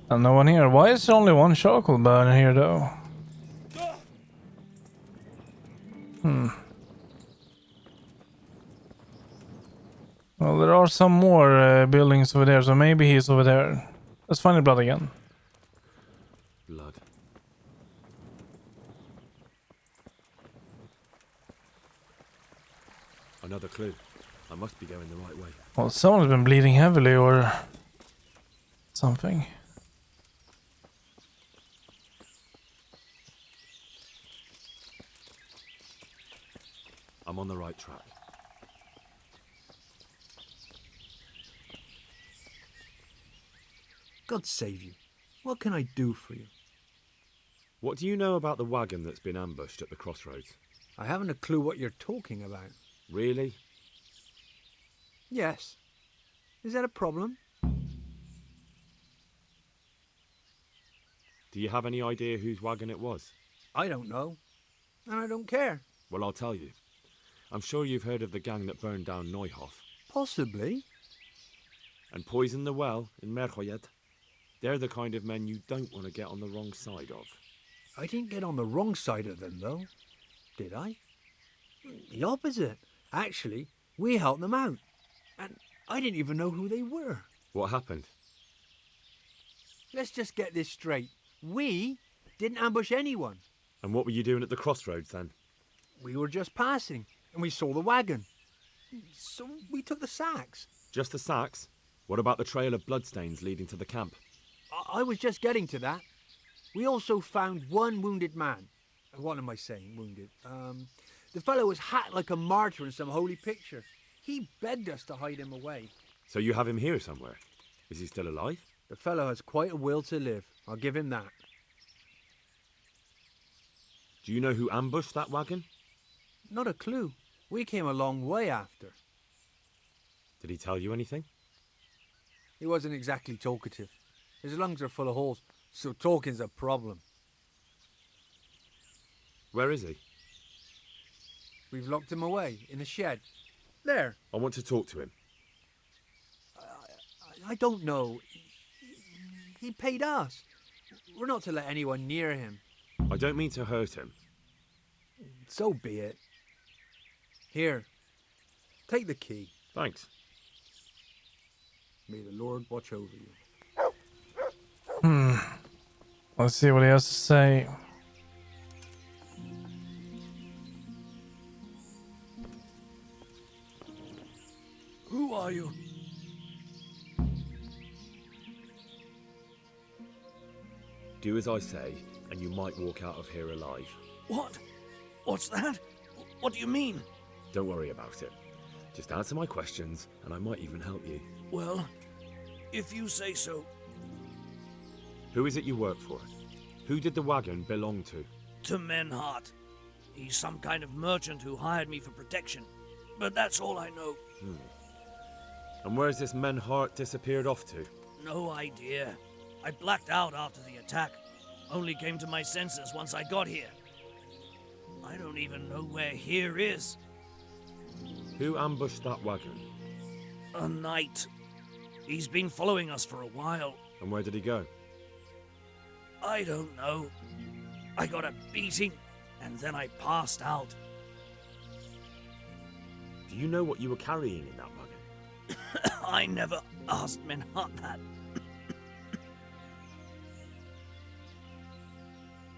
And no one here. Why is there only one charcoal burner here though? Well, there are some more buildings over there, so maybe he's over there. Let's find the blood again. Blood. Another clue. I must be going the right way. Well, someone's been bleeding heavily or something. I'm on the right track. God save you. What can I do for you? What do you know about the wagon that's been ambushed at the crossroads? I haven't a clue what you're talking about. Really? Yes. Is that a problem? Do you have any idea whose wagon it was? I don't know. And I don't care. Well, I'll tell you. I'm sure you've heard of the gang that burned down Neuhof. Possibly. And poisoned the well in Merhoyed. They're the kind of men you don't want to get on the wrong side of. I didn't get on the wrong side of them, though. Did I? The opposite. Actually, we helped them out. And I didn't even know who they were. What happened? Let's just get this straight. We didn't ambush anyone. And what were you doing at the crossroads then? We were just passing, and we saw the wagon. So we took the sacks. Just the sacks? What about the trail of bloodstains leading to the camp? I was just getting to that. We also found one wounded man. What am I saying, wounded? The fellow was hacked like a martyr in some holy picture. He begged us to hide him away. So you have him here somewhere? Is he still alive? The fellow has quite a will to live. I'll give him that. Do you know who ambushed that wagon? Not a clue. We came a long way after. Did he tell you anything? He wasn't exactly talkative. His lungs are full of holes, so talking's a problem. Where is he? We've locked him away in the shed. There. I want to talk to him. I don't know. He paid us. We're not to let anyone near him. I don't mean to hurt him. So be it. Here. Take the key. Thanks. May the Lord watch over you. Let's see what he has to say. Who are you? Do as I say, and you might walk out of here alive. What? What's that? What do you mean? Don't worry about it. Just answer my questions, and I might even help you. Well, if you say so. Who is it you work for? Who did the wagon belong to? To Menhart. He's some kind of merchant who hired me for protection. But that's all I know. And where's this Menhart disappeared off to? No idea. I blacked out after the attack. Only came to my senses once I got here. I don't even know where here is. Who ambushed that wagon? A knight. He's been following us for a while. And where did he go? I don't know. I got a beating, and then I passed out. Do you know what you were carrying in that wagon? I never asked Menhart that.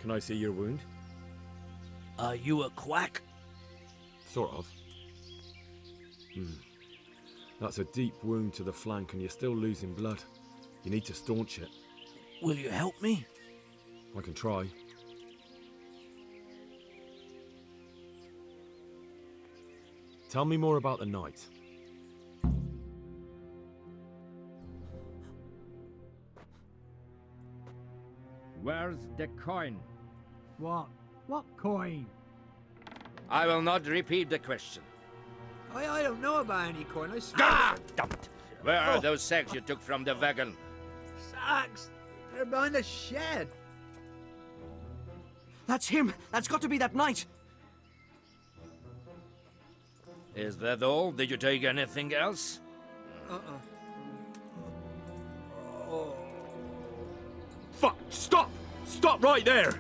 Can I see your wound? Are you a quack? Sort of. That's a deep wound to the flank and you're still losing blood. You need to staunch it. Will you help me? I can try. Tell me more about the night. Where's the coin? What? What coin? I will not repeat the question. I don't know about any coin. I swear. Ah! Damn it! Where are those sacks you took from the wagon? Sacks? They're behind the shed. That's him. That's got to be that knight. Is that all? Did you take anything else? Oh. Fuck! Stop! Stop right there!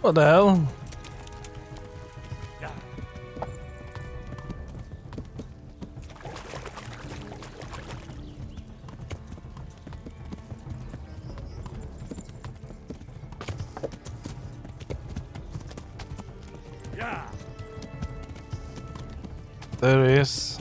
What the hell? There he is.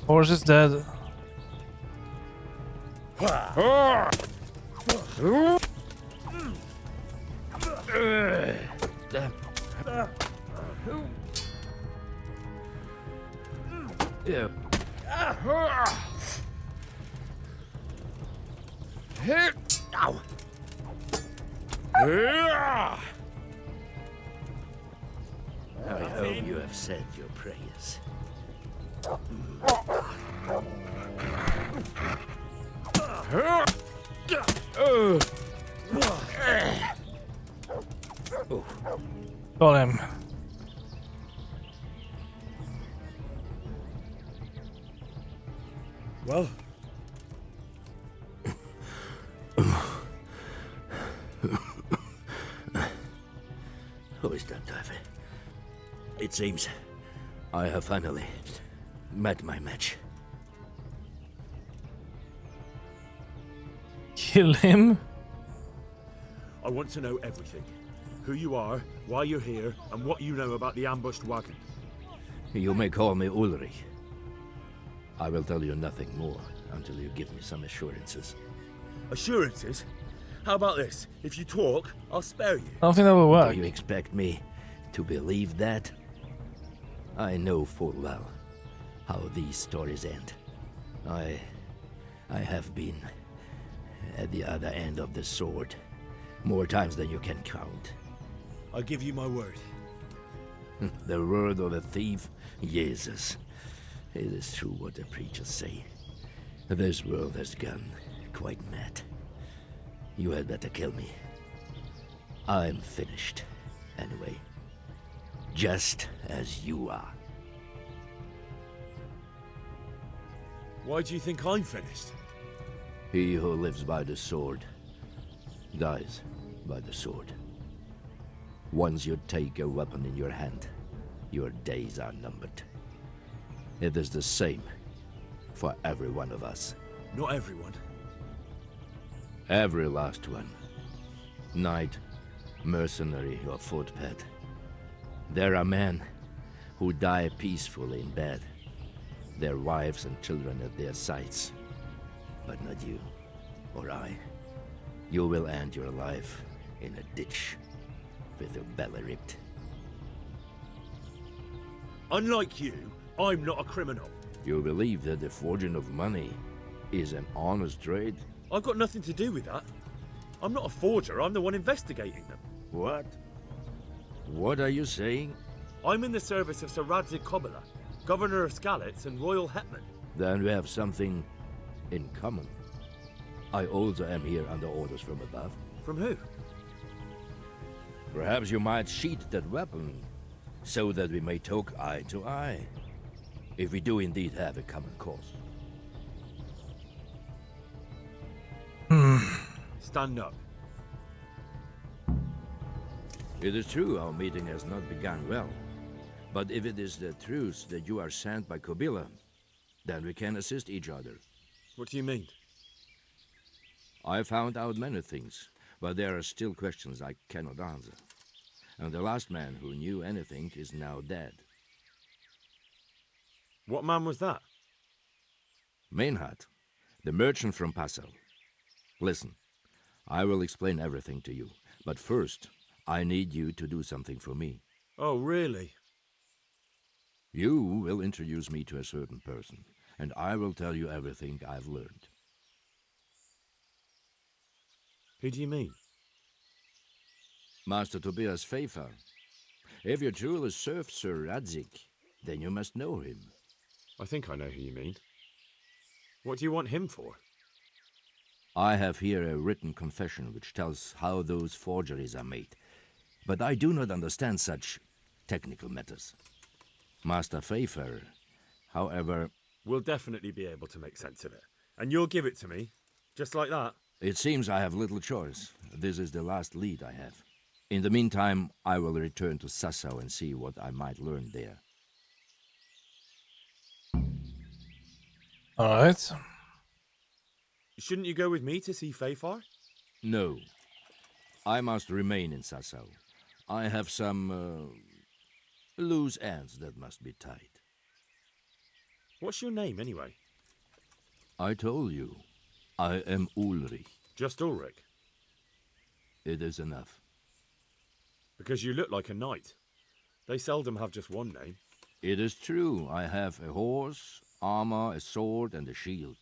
Horse is dead. Yeah. Ow. I hope you have said your prayers. Got him. Well? Who is that diver? It seems I have finally met my match. Kill him? I want to know everything. Who you are, why you're here, and what you know about the ambushed wagon. You may call me Ulrich. I will tell you nothing more until you give me some assurances. Assurances? How about this? If you talk, I'll spare you. I don't think that will work. Do you expect me to believe that? I know full well how these stories end. I have been at the other end of the sword more times than you can count. I give you my word. The word of a thief? Jesus. It is true what the preachers say. This world has gone quite mad. You had better kill me. I'm finished, anyway. Just as you are. Why do you think I'm finished? He who lives by the sword dies by the sword. Once you take a weapon in your hand, your days are numbered. It is the same for every one of us. Not everyone. Every last one. Knight, mercenary, or footpad. There are men who die peacefully in bed, their wives and children at their sides. But not you, or I. You will end your life in a ditch, with your belly ripped. Unlike you, I'm not a criminal. You believe that the forging of money is an honest trade? I've got nothing to do with that. I'm not a forger, I'm the one investigating them. What? What are you saying? I'm in the service of Sir Radzig Kobyla, Governor of Skalitz and Royal Hetman. Then we have something in common. I also am here under orders from above. From who? Perhaps you might sheath that weapon, so that we may talk eye to eye. If we do indeed have a common cause. Stand up. It is true our meeting has not begun well. But if it is the truth that you are sent by Kobyla, then we can assist each other. What do you mean? I found out many things, but there are still questions I cannot answer. And the last man who knew anything is now dead. What man was that? Meinhard, the merchant from Passau. Listen, I will explain everything to you, but first, I need you to do something for me. Oh, really? You will introduce me to a certain person, and I will tell you everything I've learned. Who do you mean? Master Tobias Pfeiffer. If you truly serve Sir Radzig, then you must know him. I think I know who you mean. What do you want him for? I have here a written confession which tells how those forgeries are made. but I do not understand such technical matters. Master Pfeiffer, however... We'll definitely be able to make sense of it. And you'll give it to me, just like that? It seems I have little choice. This is the last lead I have. In the meantime, I will return to Sasau and see what I might learn there. All right. Shouldn't you go with me to see Pfeiffer? No. I must remain in Sasau. I have some loose ends that must be tied. What's your name, anyway? I told you. I am Ulrich. Just Ulrich? It is enough. Because you look like a knight. They seldom have just one name. It is true. I have a horse, armor, a sword, and a shield.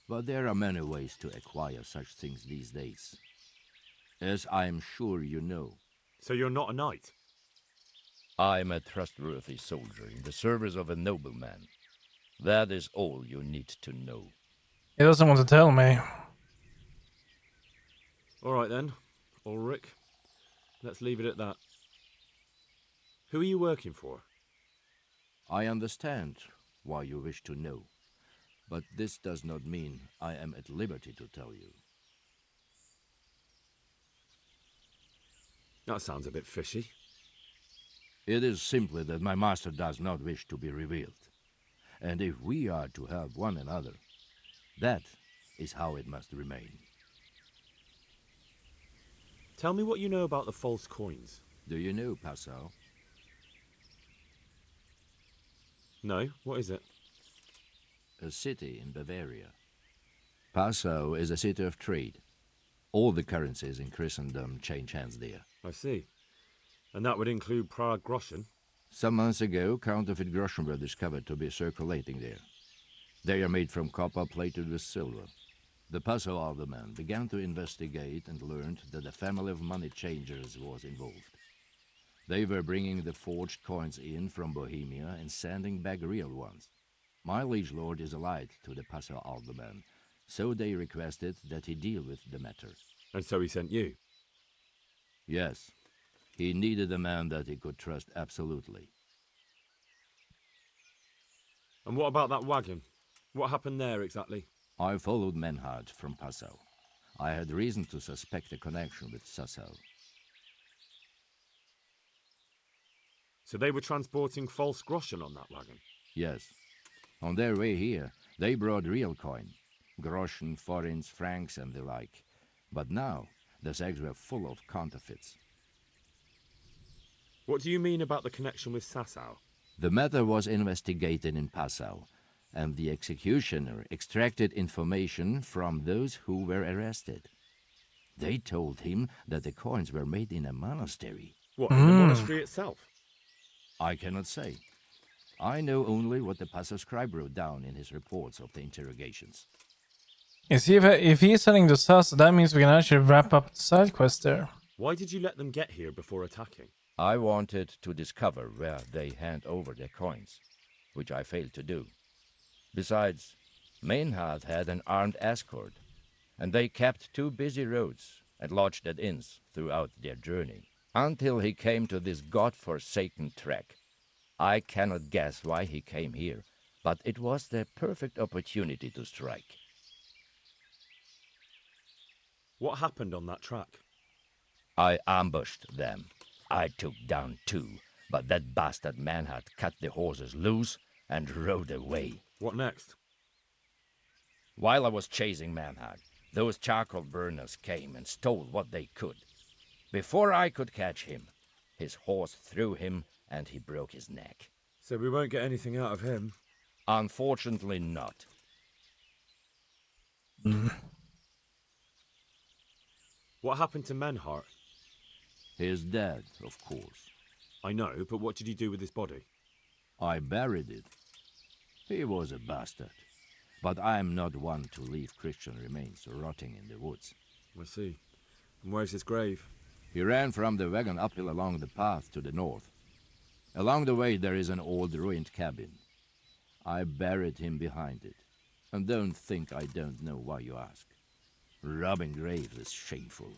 But there are many ways to acquire such things these days. As I am sure you know. So you're not a knight? I am a trustworthy soldier in the service of a nobleman. That is all you need to know. He doesn't want to tell me. All right then, Ulrich. Let's leave it at that. Who are you working for? I understand why you wish to know, but this does not mean I am at liberty to tell you. That sounds a bit fishy. It is simply that my master does not wish to be revealed. And if we are to help one another, that is how it must remain. Tell me what you know about the false coins. Do you know Passau? No, what is it? A city in Bavaria. Passau is a city of trade. All the currencies in Christendom change hands there. I see. And that would include Prague groschen? Some months ago, counterfeit groschen were discovered to be circulating there. They are made from copper plated with silver. The Passau alderman began to investigate and learned that a family of money changers was involved. They were bringing the forged coins in from Bohemia and sending back real ones. My liege lord is allied to the Passau alderman, so they requested that he deal with the matter. And so he sent you? Yes. He needed a man that he could trust absolutely. And what about that wagon? What happened there exactly? I followed Menhard from Passau. I had reason to suspect a connection with Sasau. So they were transporting false groschen on that wagon? Yes. On their way here, they brought real coin. Groschen, forints, francs, and the like. But now, the sacks were full of counterfeits. What do you mean about the connection with Sasau? The matter was investigated in Passau, and the executioner extracted information from those who were arrested. They told him that the coins were made in a monastery. What, in the monastery itself? I cannot say. I know only what the Passau scribe wrote down in his reports of the interrogations. You see, if he's heading to Sas, that means we can actually wrap up the side quest there. Why did you let them get here before attacking? I wanted to discover where they hand over their coins, which I failed to do. Besides, Meinhard had an armed escort, and they kept 2 busy roads and lodged at inns throughout their journey, until he came to this god-forsaken track. I cannot guess why he came here, but it was the perfect opportunity to strike. What happened on that track? I ambushed them. I took down 2, but that bastard Manhard cut the horses loose and rode away. What next? While I was chasing Manhard, those charcoal burners came and stole what they could. Before I could catch him, his horse threw him and he broke his neck. So we won't get anything out of him? Unfortunately not. What happened to Menhart? He is dead, of course. I know, but what did you do with his body? I buried it. He was a bastard. But I am not one to leave Christian remains rotting in the woods. I see. And where's his grave? He ran from the wagon uphill along the path to the north. Along the way there is an old ruined cabin. I buried him behind it. And don't think I don't know why you ask. Robbing graves is shameful.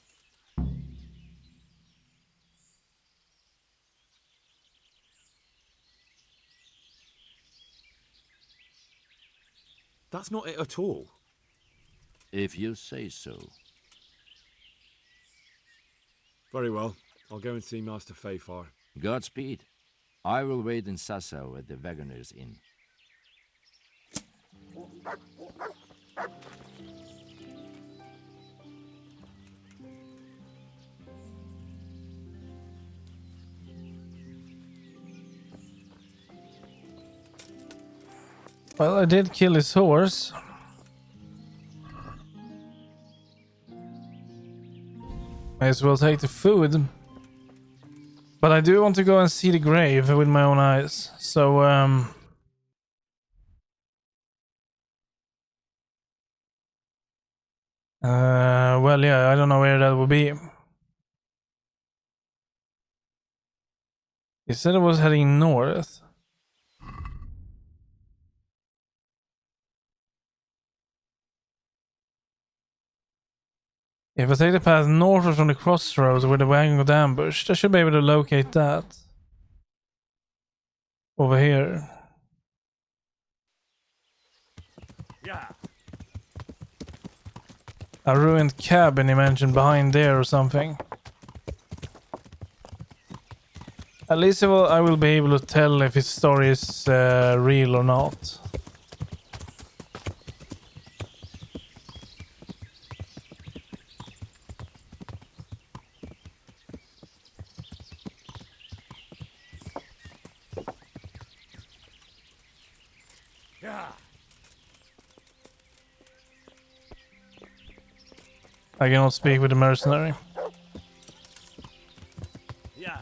That's not it at all. If you say so. Very well. I'll go and see Master Fayfar. Godspeed. I will wait in Sasau at the Wagoner's Inn. Well, I did kill his horse. May as well take the food. But I do want to go and see the grave with my own eyes. So, well, yeah, I don't know where that would be. He said it was heading north. If I take the path northward from the crossroads where the wagon got ambushed, I should be able to locate that. Over here. Yeah. A ruined cabin he mentioned behind there or something. At least I will be able to tell if his story is real or not. Yeah. I cannot speak with the mercenary. Yeah.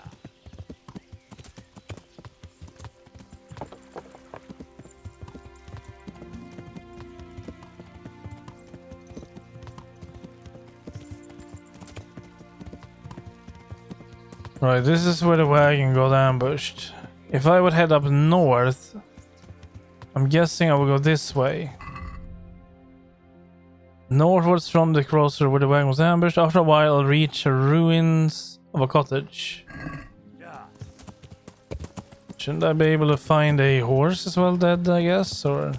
Right, this is where the wagon got ambushed. If I would head up north, I'm guessing I will go this way. Northwards from the crossroad where the wagon was ambushed. After a while, I'll reach the ruins of a cottage. Shouldn't I be able to find a horse as well dead, I guess, or...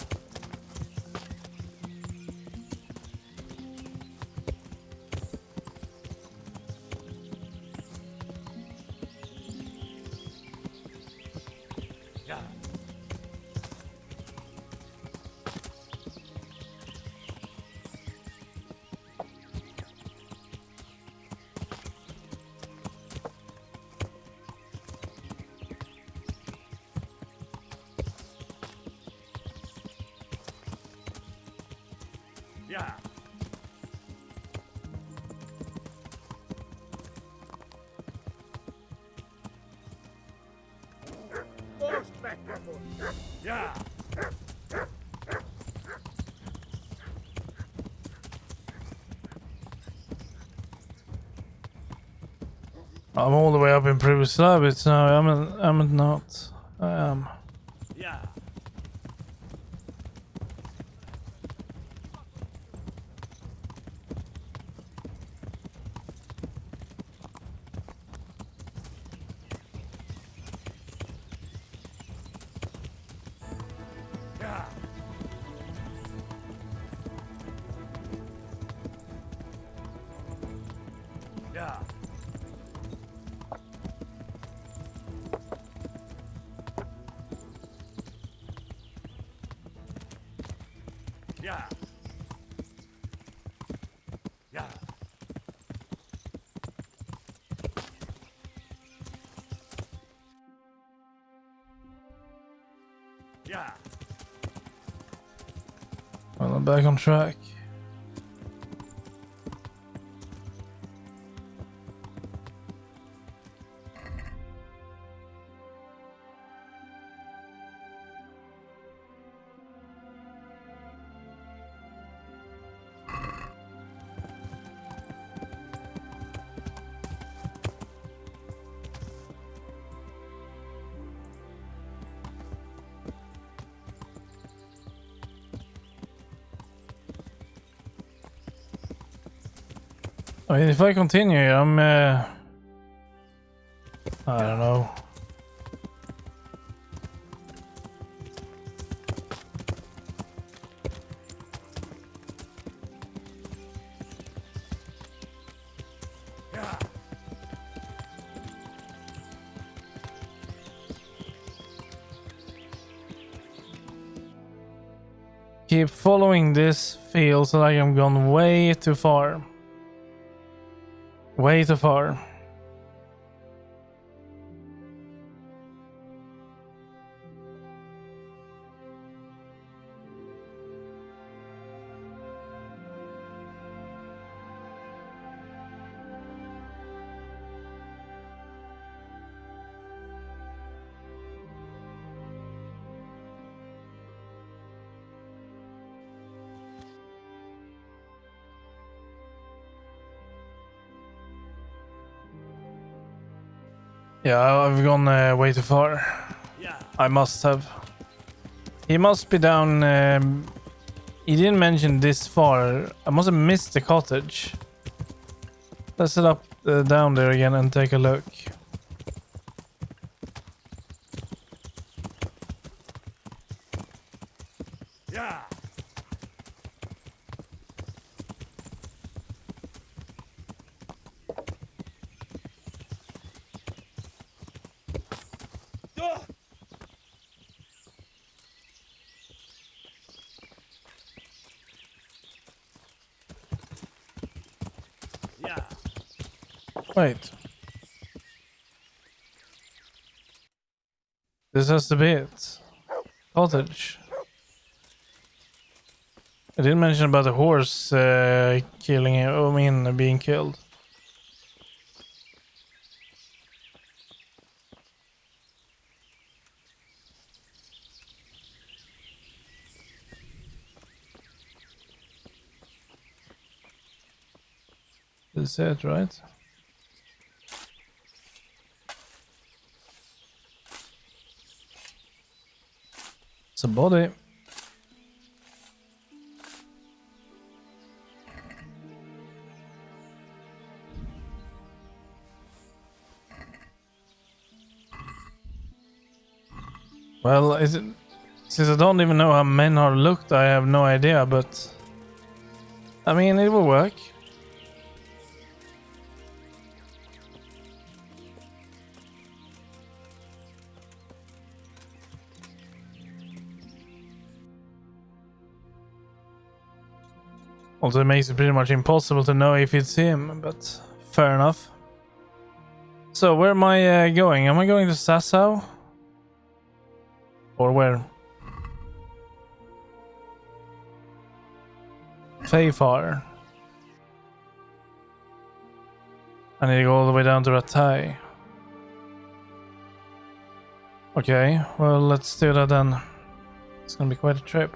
Yeah. Yeah. I'm all the way up in previous habits now. I'm not. I am. Yeah. Yeah. Yeah. Yeah. Yeah. Yeah. Well, I'm back on track. I mean, if I continue, I'm I don't know. keep following this feels like I'm gone way too far. Way too far. Yeah, I've gone way too far. I must have. He must be down. He didn't mention this far. I must have missed the cottage. Let's set up down there again and take a look. Yeah. Yeah. Wait. This has to be it. Cottage. I didn't mention about the horse killing him. I mean, being killed. This is it, right? It's a body. Well, is it, since I don't even know how men are looked, I have no idea, but I mean, it will work. Also, it makes it pretty much impossible to know if it's him, but fair enough. So, where am I going? Am I going to Sasau? Or where? Fayfar. I need to go all the way down to Ratai. Okay, well, let's do that then. It's gonna be quite a trip.